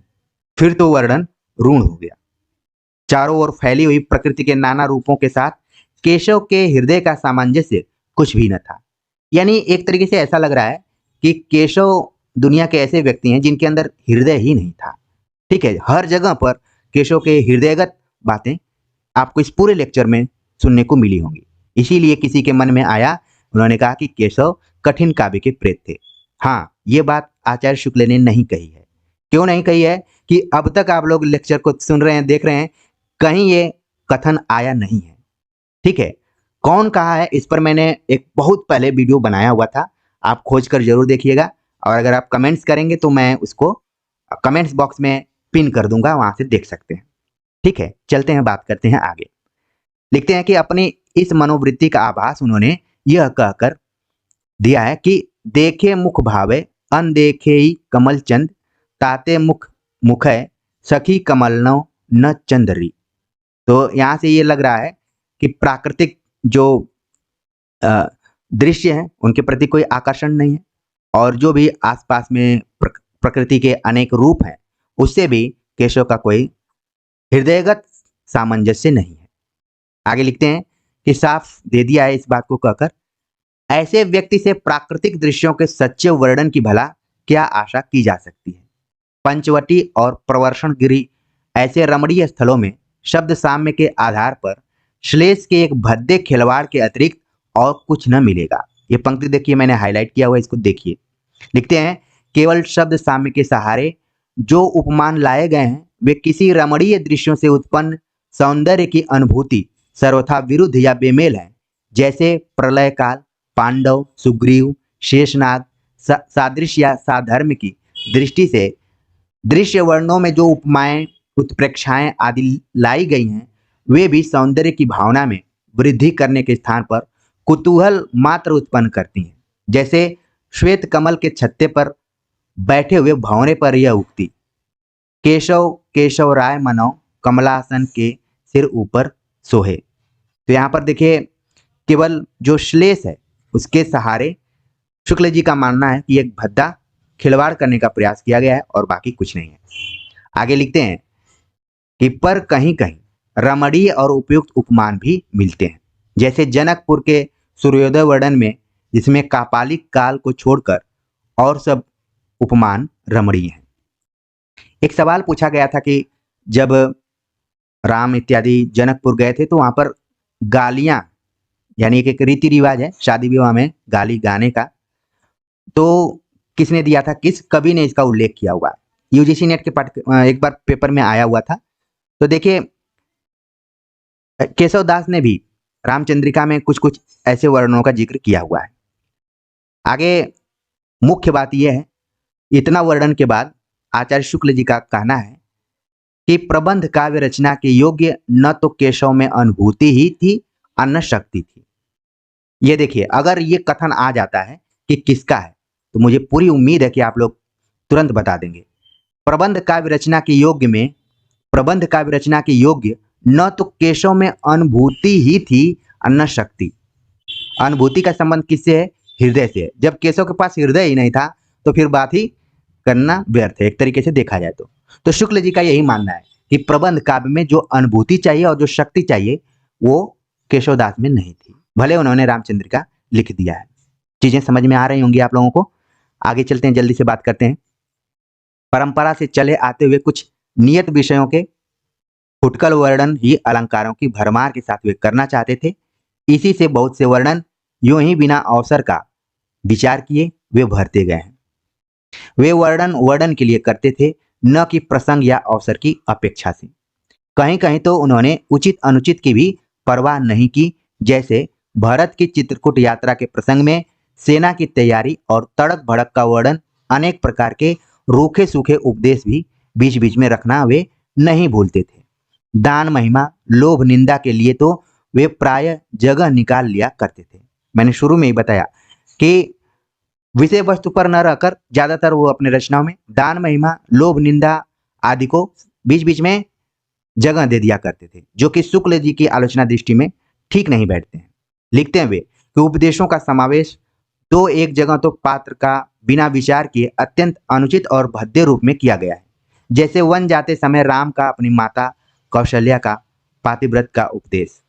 फिर तो वर्णन ऋण हो गया। चारों ओर फैली हुई प्रकृति के नाना रूपों के साथ केशव के हृदय का सामंजस्य कुछ भी न था। यानी एक तरीके से ऐसा लग रहा है कि केशव दुनिया के ऐसे व्यक्ति हैं जिनके अंदर हृदय ही नहीं था। ठीक है, हर जगह पर केशव के हृदयगत बातें आपको इस पूरे लेक्चर में सुनने को मिली होंगी। इसीलिए किसी के मन में आया, उन्होंने कहा कि केशव कठिन काव्य के प्रेत थे। हाँ, ये बात आचार्य शुक्ल ने नहीं कही है। क्यों नहीं कही है कि अब तक आप लोग लेक्चर को सुन रहे हैं, देख रहे हैं, कहीं ये कथन आया नहीं है। ठीक है, कौन कहा है इस पर मैंने एक बहुत पहले वीडियो बनाया हुआ था, आप खोज कर जरूर देखिएगा। और अगर आप कमेंट्स करेंगे तो मैं उसको कमेंट्स बॉक्स में पिन कर दूंगा, वहां से देख सकते हैं। ठीक है, चलते हैं, बात करते हैं आगे। लिखते हैं कि अपनी इस मनोवृत्ति का आभास उन्होंने यह कहकर दिया है कि देखे मुख भावे अनदेखे ही कमल चंद, ताते मुख मुखय सखी कमलनो न चंदरी। तो यहां से ये लग रहा है कि प्राकृतिक जो दृश्य है उनके प्रति कोई आकर्षण नहीं है, और जो भी आसपास में प्रकृति के अनेक रूप हैं उससे भी केशव का कोई हृदयगत सामंजस्य नहीं है। आगे लिखते हैं कि साफ दे दिया है इस बात को कहकर, ऐसे व्यक्ति से प्राकृतिक दृश्यों के सच्चे वर्णन की भला क्या आशा की जा सकती है। पंचवटी और प्रवर्षणगिरी ऐसे रमणीय स्थलों में शब्द साम्य के आधार पर श्लेष के एक भद्दे खिलवाड़ के अतिरिक्त और कुछ न मिलेगा। ये पंक्ति देखिए, मैंने हाईलाइट किया हुआ, इसको देखिए। लिखते हैं, केवल शब्द साम्य के सहारे जो उपमान लाए गए हैं वे किसी रमणीय दृश्यों से उत्पन्न सौंदर्य की अनुभूति सर्वथा विरुद्ध या बेमेल है। जैसे प्रलय काल, पांडव, सुग्रीव, शेषनाग सादृश्य या साधर्म की दृष्टि से दृश्य वर्णों में जो उपमाएं उत्प्रेक्षाएं आदि लाई गई हैं वे भी सौंदर्य की भावना में वृद्धि करने के स्थान पर कुतूहल मात्र उत्पन्न करती हैं। जैसे श्वेत कमल के छत्ते पर बैठे हुए भंवरे पर यह उक्ति, केशव केशव राय मनो कमलासन के सिर ऊपर सोहे। तो यहाँ पर देखिए, केवल जो श्लेष है उसके सहारे शुक्ल जी का मानना है कि एक भद्दा खिलवाड़ करने का प्रयास किया गया है और बाकी कुछ नहीं है। आगे लिखते हैं कि पर कहीं कहीं रमणीय और उपयुक्त उपमान भी मिलते हैं। जैसे जनकपुर के सूर्योदय वर्णन में, जिसमें कापालिक काल को छोड़कर और सब उपमान रमणीय हैं। एक सवाल पूछा गया था कि जब राम इत्यादि जनकपुर गए थे तो वहां पर गालियां, यानी एक रीति रिवाज है शादी विवाह में गाली गाने का, तो किसने दिया था, किस कवि ने इसका उल्लेख किया हुआ है। यूजीसी नेट के एक बार पेपर में आया हुआ था। तो देखिए केशव दास ने भी रामचंद्रिका में कुछ कुछ ऐसे वर्णनों का जिक्र किया हुआ है। आगे मुख्य बात यह है, इतना वर्णन के बाद आचार्य शुक्ल जी का कहना है कि प्रबंध काव्य रचना के योग्य न तो केशव में अनुभूति ही थी और न शक्ति थी। ये देखिए, अगर ये कथन आ जाता है कि किसका है, तो मुझे पूरी उम्मीद है कि आप लोग तुरंत बता देंगे। प्रबंध काव्य रचना के योग्य में, प्रबंध काव्य रचना के योग्य न तो केशव में अनुभूति ही थी और न शक्ति। अनुभूति का संबंध किससे है? हृदय से है। जब केशव के पास हृदय ही नहीं था तो फिर बात ही करना व्यर्थ है, एक तरीके से देखा जाए तो शुक्ल जी का यही मानना है कि प्रबंध काव्य में जो अनुभूति चाहिए और जो शक्ति चाहिए वो केशवदास में नहीं थी, भले उन्होंने रामचंद्रिका लिख दिया है। चीजें समझ में आ रही होंगी आप लोगों को। आगे चलते हैं, जल्दी से बात करते हैं। परंपरा से चले आते हुए कुछ नियत विषयों के फुटकल वर्णन ही अलंकारों की भरमार के साथ वे करना चाहते थे। इसी से बहुत से वर्णन यूं ही बिना अवसर का विचार किए वे भरते गए हैं। वे वर्णन के लिए करते थे, न कि प्रसंग या अवसर की अपेक्षा से। कहीं कहीं तो उन्होंने उचित अनुचित की भी परवाह नहीं की, जैसे भरत की चित्रकूट यात्रा के प्रसंग में सेना की तैयारी और तड़क भड़क का वर्णन, अनेक प्रकार के रूखे सूखे उपदेश भी बीच बीच में रखना वे नहीं भूलते थे। दान महिमा लोभ निंदा के लिए तो वे प्राय जगह निकाल लिया करते थे। मैंने शुरू में ही बताया कि विषय वस्तु पर न रहकर ज्यादातर वो अपने रचनाओं में दान महिमा लोभ निंदा आदि को बीच बीच में जगह दे दिया करते थे, जो कि शुक्ल जी की आलोचना दृष्टि में ठीक नहीं बैठते हैं। लिखते हैं वे कि उपदेशों का समावेश तो एक जगह तो पात्र का बिना विचार किए अत्यंत अनुचित और भद्दे रूप में किया गया है, जैसे वन जाते समय राम का अपनी माता कौशल्या का पातिव्रत का उपदेश।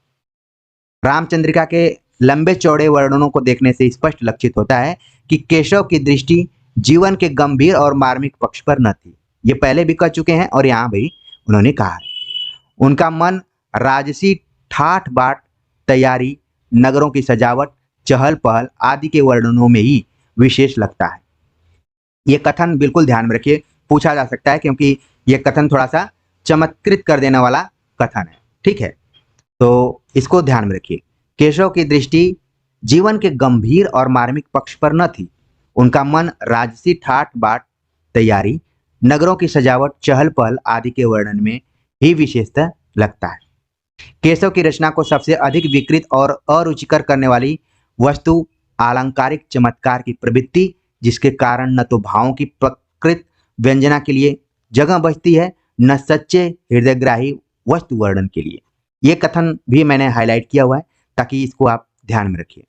रामचंद्रिका के लंबे चौड़े वर्णनों को देखने से स्पष्ट लक्षित होता है कि केशव की दृष्टि जीवन के गंभीर और मार्मिक पक्ष पर न थी। ये पहले भी कह चुके हैं और यहाँ भी उन्होंने कहा है। उनका मन राजसी ठाठ बाट तैयारी, नगरों की सजावट, चहल पहल आदि के वर्णनों में ही विशेष लगता है। ये कथन बिल्कुल ध्यान में रखिए, पूछा जा सकता है, क्योंकि यह कथन थोड़ा सा चमत्कृत कर देने वाला कथन है। ठीक है, तो इसको ध्यान में रखिए। केशव की दृष्टि जीवन के गंभीर और मार्मिक पक्ष पर न थी। उनका मन राजसी ठाट बाट तैयारी, नगरों की सजावट, चहल पहल आदि के वर्णन में ही विशेषता लगता है। केशव की रचना को सबसे अधिक विकृत और अरुचिकर करने वाली वस्तु आलंकारिक चमत्कार की प्रवृत्ति, जिसके कारण न तो भावों की प्रकृत व्यंजना के लिए जगह बचती है, न सच्चे हृदयग्राही वस्तु वर्णन के लिए। यह कथन भी मैंने हाईलाइट किया हुआ है ताकि इसको आप ध्यान में रखिए।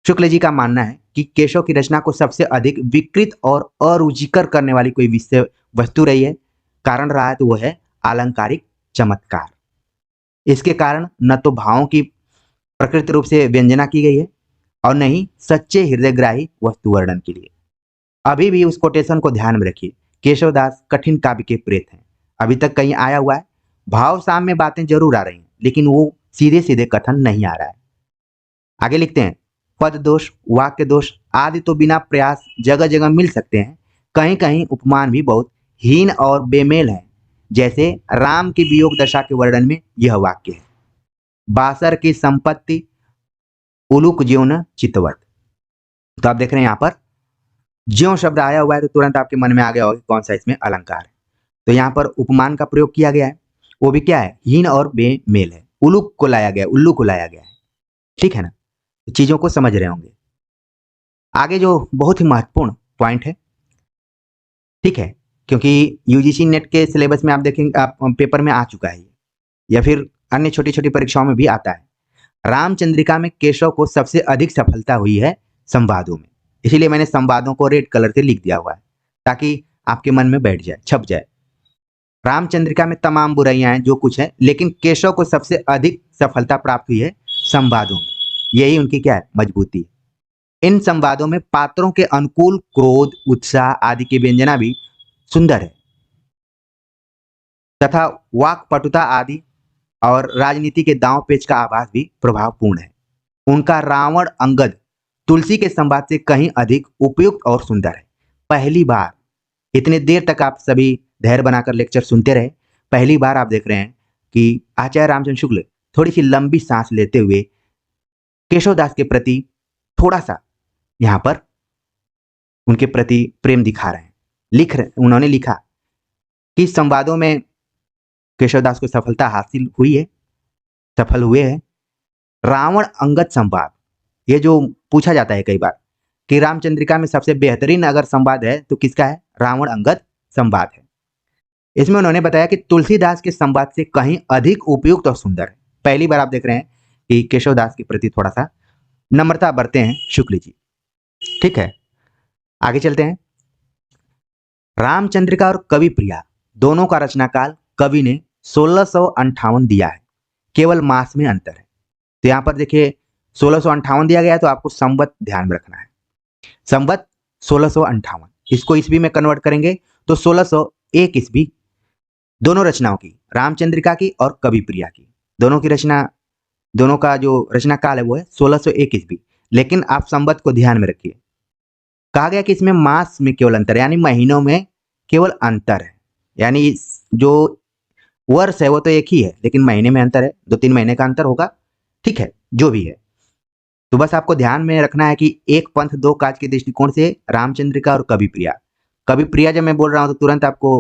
शुक्ल जी का मानना है कि केशव की रचना को सबसे अधिक विकृत और अरुचिकर करने वाली कोई विषय वस्तु रही है, कारण रहा है, तो वह है आलंकारिक चमत्कार। इसके कारण न तो भावों की प्रकृत रूप से व्यंजना की गई है और न ही सच्चे हृदयग्राही वस्तु वर्णन के लिए। अभी भी उस कोटेशन को ध्यान में रखिए। केशवदास कठिन काव्य के प्रेत हैं। अभी तक कहीं आया हुआ है, भाव साम में बातें जरूर आ रही हैं, लेकिन वो सीधे सीधे कथन नहीं आ रहा है। आगे लिखते हैं, पद दोष, वाक्य दोष आदि तो बिना प्रयास जगह जगह मिल सकते हैं। कहीं कहीं उपमान भी बहुत हीन और बेमेल है, जैसे राम की वियोग दशा के वर्णन में यह वाक्य है, बासर की संपत्ति उलुक ज्यों चितवत। तो आप देख रहे हैं यहाँ पर ज्यों शब्द आया हुआ है, तो तुरंत आपके मन में आ गया होगा कौन सा इसमें अलंकार है। तो यहाँ पर उपमान का प्रयोग किया गया है, वो भी क्या है, हीन और बेमेल है। उलुक को लाया गया, उल्लू को लाया गया है। ठीक है ना, तो चीजों को समझ रहे होंगे। आगे जो बहुत ही महत्वपूर्ण पॉइंट है, ठीक है, क्योंकि यूजीसी नेट के सिलेबस में आप देखेंगे, आप पेपर में आ चुका है, या फिर अन्य छोटी छोटी परीक्षाओं में भी आता है। रामचंद्रिका में केशव को सबसे अधिक सफलता हुई है संवादों में, इसीलिए मैंने संवादों को रेड कलर से लिख दिया हुआ है ताकि आपके मन में बैठ जाए, छप जाए। रामचंद्रिका में तमाम बुराइयां हैं जो कुछ है, लेकिन केशव को सबसे अधिक सफलता प्राप्त हुई है संवादों में। यही उनकी क्या है, मजबूती है। इन संवादों में पात्रों के अनुकूल क्रोध, उत्साह आदि की व्यंजना भी सुंदर है, तथा वाक्पटुता आदि और राजनीति के दांव पेच का आभास भी प्रभावपूर्ण है। उनका रावण अंगद तुलसी के संवाद से कहीं अधिक उपयुक्त और सुंदर है। पहली बार, इतने देर तक आप सभी धैर्य बनाकर लेक्चर सुनते रहे, पहली बार आप देख रहे हैं कि आचार्य रामचंद्र शुक्ल थोड़ी सी लंबी सांस लेते हुए केशवदास के प्रति थोड़ा सा यहाँ पर उनके प्रति प्रेम दिखा रहे हैं। उन्होंने लिखा कि संवादों में केशवदास को सफलता हासिल हुई है, सफल हुए हैं। रावण अंगद संवाद, ये जो पूछा जाता है कई बार कि रामचंद्रिका में सबसे बेहतरीन अगर संवाद है तो किसका है? रावण अंगद संवाद है। इसमें उन्होंने बताया कि तुलसीदास के संवाद से कहीं अधिक उपयुक्त और सुंदर है। पहली बार आप देख रहे हैं कि केशवदास के प्रति थोड़ा सा नम्रता बरते हैं शुक्ल जी। ठीक है, आगे चलते हैं। रामचंद्रिका और कवि प्रिया दोनों का रचनाकाल कवि ने 1658 दिया है, केवल मास में अंतर है। तो यहां पर देखिए 1658 दिया गया है, तो आपको संवत ध्यान में रखना है। संवत 1658, इसको ईस्वी में कन्वर्ट करेंगे तो 1601 ईस्वी। दोनों रचनाओं की, रामचंद्रिका की और कवि प्रिया की, दोनों की रचना, दोनों का जो रचना काल है वो है 1601 ईस्वी। लेकिन आप संवत को ध्यान में रखिए, कहा गया कि इसमें मास में केवल अंतर, यानी महीनों में केवल अंतर है। यानी जो वर्ष है वो तो एक ही है, लेकिन महीने में अंतर है, 2-3 महीने का अंतर होगा। ठीक है, जो भी है, तो बस आपको ध्यान में रखना है कि एक पंथ दो काज के दृष्टिकोण से रामचंद्रिका और कवि प्रिया। कवि प्रिया जब मैं बोल रहा हूं तो तुरंत आपको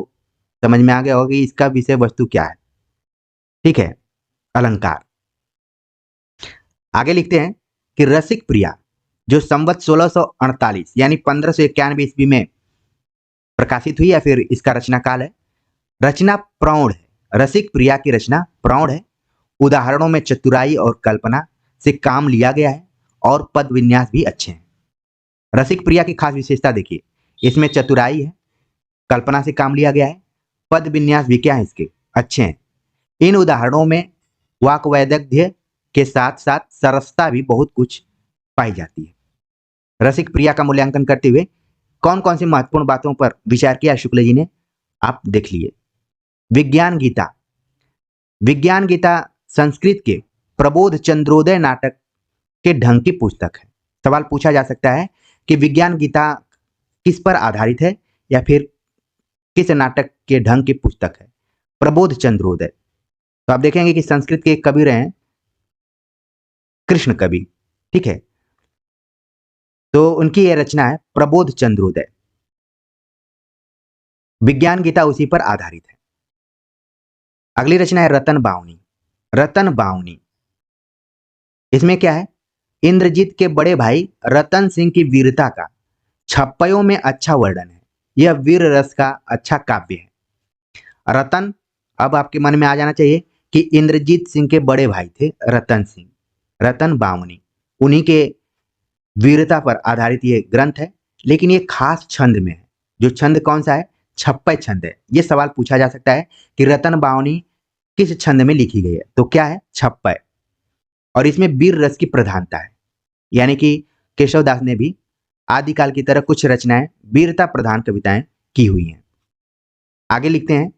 समझ में आ गया होगा कि इसका विषय वस्तु क्या है। ठीक है, अलंकार। आगे लिखते हैं कि रसिक प्रिया जो संवत 1648 यानी 1591 ईस्वी में प्रकाशित हुई, या फिर इसका रचना काल है, रचना प्रौढ़ है। रसिक प्रिया की रचना प्रौढ़ है। उदाहरणों में चतुराई और कल्पना से काम लिया गया है और पद विन्यास भी अच्छे हैं। रसिक प्रिया की खास विशेषता देखिए, इसमें चतुराई है, कल्पना से काम लिया गया है, पद विन्यास भी क्या है इसके? अच्छे हैं। इन उदाहरणों में वाक वैदग्ध्य के साथ साथ सरसता भी बहुत कुछ पाई जाती है। रसिक प्रिया का मूल्यांकन करते हुए कौन कौन सी महत्वपूर्ण बातों पर विचार किया शुक्ल जी ने, आप देख लिए। विज्ञान गीता, विज्ञान गीता संस्कृत के प्रबोध चंद्रोदय नाटक के ढंग की पुस्तक है। सवाल पूछा जा सकता है कि विज्ञान गीता किस पर आधारित है या फिर किस नाटक के ढंग की पुस्तक है? प्रबोध चंद्रोदय। तो आप देखेंगे कि संस्कृत के कवि रहे हैं कृष्ण कवि। ठीक है, तो उनकी यह रचना है प्रबोध चंद्रोदय। विज्ञान गीता उसी पर आधारित है। अगली रचना है रतन बावनी। रतन बावनी, इसमें क्या है? इंद्रजीत के बड़े भाई रतन सिंह की वीरता का छप्पयों में अच्छा वर्णन है। यह वीर रस का अच्छा काव्य है। रतन, अब आपके मन में आ जाना चाहिए कि इंद्रजीत सिंह के बड़े भाई थे रतन सिंह। रतन बावनी, उन्हीं के वीरता पर आधारित ये ग्रंथ है, लेकिन ये खास छंद में है। जो छंद कौन सा है? छप्पय छंद है। ये सवाल पूछा जा सकता है कि रतन बावनी किस छंद में लिखी गई है? तो क्या है? छप्पय। और इसमें वीर रस की प्रधानता है, यानी कि केशवदास ने भी आदिकाल की तरह कुछ रचनाएं वीरता प्रधान कविताएं की हुई हैं। आगे लिखते हैं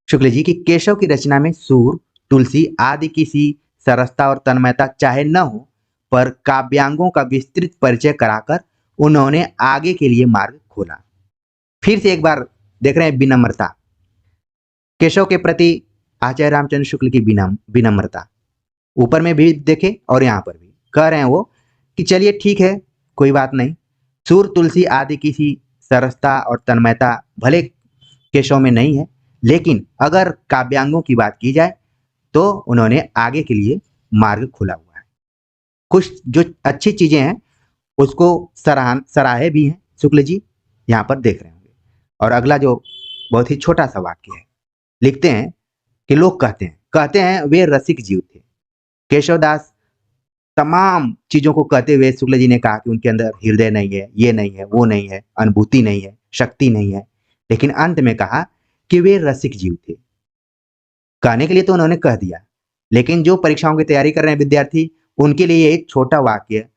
शुक्ल जी की केशव की रचना में सूर, तुलसी आदि की सी सरसता और तन्मयता चाहे न हो, पर काव्यांगों का विस्तृत परिचय कराकर उन्होंने आगे के लिए मार्ग खोला। फिर से एक बार देख रहे हैं विनम्रता, केशव के प्रति आचार्य रामचंद्र शुक्ल की विनम्रता। ऊपर में भी देखे और यहाँ पर भी कह रहे हैं वो कि चलिए ठीक है, कोई बात नहीं, सूर तुलसी आदि की सी सरसता और तन्मयता भले केशव में नहीं है, लेकिन अगर काव्यांगों की बात की जाए तो उन्होंने आगे के लिए मार्ग खुला हुआ है। कुछ जो अच्छी चीजें हैं उसको सराहे भी हैं शुक्ल जी, यहाँ पर देख रहे होंगे। और अगला जो बहुत ही छोटा सा वाक्य है, लिखते हैं कि लोग कहते हैं वे रसिक जीव थे। केशवदास तमाम चीजों को कहते हुए शुक्ल जी ने कहा कि उनके अंदर हृदय नहीं है, ये नहीं है, वो नहीं है, अनुभूति नहीं है, शक्ति नहीं है, लेकिन अंत में कहा कि वे रसिक जीव थे। कहने के लिए तो उन्होंने कह दिया, लेकिन जो परीक्षाओं की तैयारी कर रहे हैं विद्यार्थी, उनके लिए एक छोटा वाक्य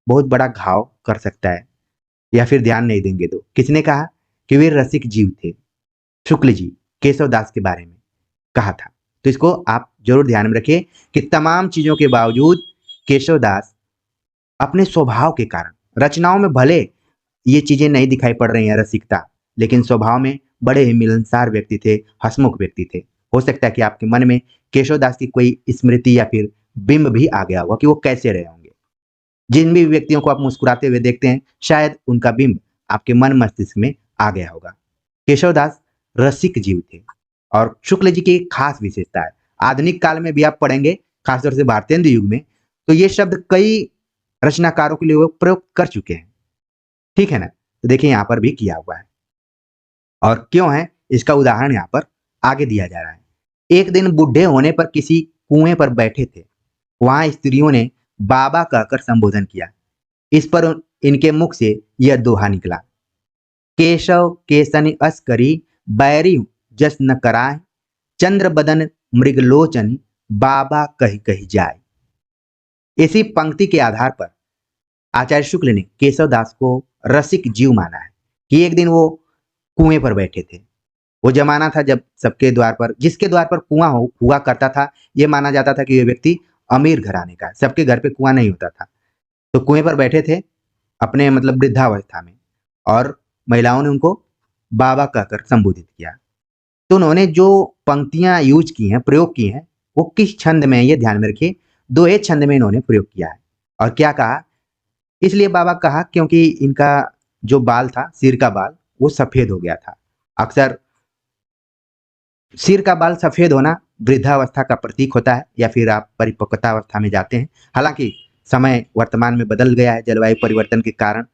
बहुत बड़ा घाव कर सकता है, या फिर ध्यान नहीं देंगे तो। किसने कहा कि वे रसिक जीव थे? शुक्ल जी केशवदास के बारे में कहा था। तो इसको आप जरूर ध्यान में रखिए कि तमाम चीजों के बावजूद केशवदास अपने स्वभाव के कारण रचनाओं में भले ये चीजें नहीं दिखाई पड़ रही हैं रसिकता, लेकिन स्वभाव में बड़े ही मिलनसार व्यक्ति थे, हंसमुख व्यक्ति थे। हो सकता है कि आपके मन में केशवदास की कोई स्मृति या फिर बिंब भी आ गया होगा कि वो कैसे रहे होंगे। जिन भी व्यक्तियों को आप मुस्कुराते हुए देखते हैं, शायद उनका बिंब आपके मन मस्तिष्क में आ गया होगा। केशवदास रसिक जीव थे और शुक्ल जी की एक खास विशेषता है। आधुनिक काल में भी आप पढ़ेंगे, खासतौर से भारतेंदु युग में, तो ये शब्द कई रचनाकारों के लिए वो प्रयोग कर चुके हैं। ठीक है ना? तो देखिए यहाँ पर भी किया हुआ है। और क्यों है, इसका उदाहरण यहाँ पर आगे दिया जा रहा है। एक दिन बूढ़े होने पर किसी कुएं पर बैठे थे। वहां स्त्रियों ने बाबा कहकर संबोधन किया। इस पर इनके मुख से यह दोहा निकला, केशव केसनि अस करी, बैरी जस न कराए, चंद्र बदन मृगलोचन, बाबा कही कही जाए। इसी पंक्ति के आधार पर आचार्य शुक्ल ने केशवदास को रसिक जीव माना है कि एक दिन वो कुएं पर बैठे थे। वो जमाना था जब सबके द्वार पर, जिसके द्वार पर कुआं हुआ करता था, ये माना जाता था कि ये व्यक्ति अमीर घराने का है। सबके घर पे कुआं नहीं होता था। तो कुएं पर बैठे थे अपने मतलब वृद्धावस्था में, और महिलाओं ने उनको बाबा कहकर संबोधित किया। तो उन्होंने जो पंक्तियां यूज की हैं, प्रयोग की हैं, वो किस छंद में, ये ध्यान में रखिए, दोहे छंद में इन्होंने प्रयोग किया है। और क्या कहा, इसलिए बाबा कहा क्योंकि इनका जो बाल था, सिर का बाल, वो सफेद हो गया था। अक्सर सिर का बाल सफेद होना वृद्धावस्था का प्रतीक होता है, या फिर आप परिपक्वता अवस्था में जाते हैं। हालांकि समय वर्तमान में बदल गया है जलवायु परिवर्तन के कारण।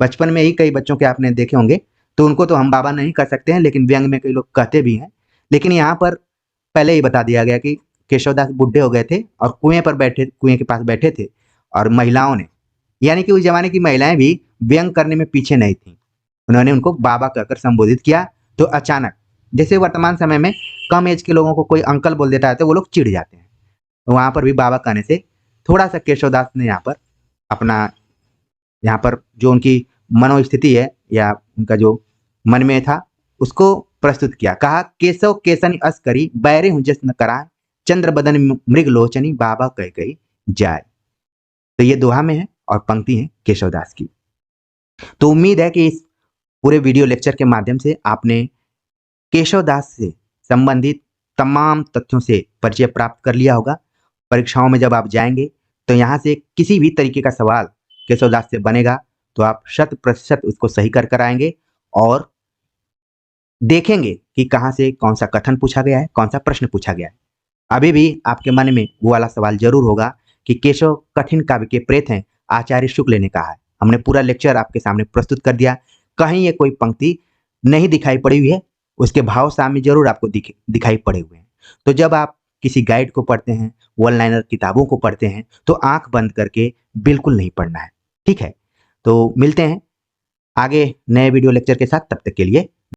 बचपन में ही कई बच्चों के आपने देखे होंगे, तो उनको तो हम बाबा नहीं कह सकते हैं, लेकिन व्यंग में कई लोग कहते भी हैं। लेकिन यहाँ पर पहले ही बता दिया गया कि केशवदास बुढ़े हो गए थे और कुएं के पास बैठे थे, और महिलाओं ने, यानी कि उस जमाने की महिलाएं भी व्यंग करने में पीछे नहीं थी, उन्होंने उनको बाबा कहकर संबोधित किया। तो अचानक, जैसे वर्तमान समय में कम एज के लोगों को कोई अंकल बोल देता है तो वो लोग चिढ़ जाते हैं, वहां पर भी बाबा कहने से थोड़ा सा केशवदास ने यहाँ पर अपना, यहाँ पर जो उनकी मनोस्थिति है या उनका जो मन में था उसको प्रस्तुत किया। कहा, केशव केसनी अस करी, बैरे हूं जस न कराए, चंद्र बदन मृग लोचनी, बाबा कह गई जाए। तो ये दोहा में है और पंक्ति है केशवदास की। तो उम्मीद है कि इस पूरे वीडियो लेक्चर के माध्यम से आपने केशवदास से संबंधित तमाम तथ्यों से परिचय प्राप्त कर लिया होगा। परीक्षाओं में जब आप जाएंगे तो यहाँ से किसी भी तरीके का सवाल केशवदास से बनेगा तो आप 100% उसको सही कर आएंगे, और देखेंगे कि कहाँ से कौन सा कथन पूछा गया है, कौन सा प्रश्न पूछा गया है। अभी भी आपके मन में वो वाला सवाल जरूर होगा कि केशव कठिन काव्य के प्रेत हैं, आचार्य शुक्ल ने कहा है। हमने पूरा लेक्चर आपके सामने प्रस्तुत कर दिया, कहीं ये कोई पंक्ति नहीं दिखाई पड़ी हुई है, उसके भाव साम्य जरूर आपको दिखाई पड़े हुए हैं। तो जब आप किसी गाइड को पढ़ते हैं, वन लाइनर किताबों को पढ़ते हैं, तो आंख बंद करके बिल्कुल नहीं पढ़ना है। ठीक है, तो मिलते हैं आगे नए वीडियो लेक्चर के साथ, तब तक के लिए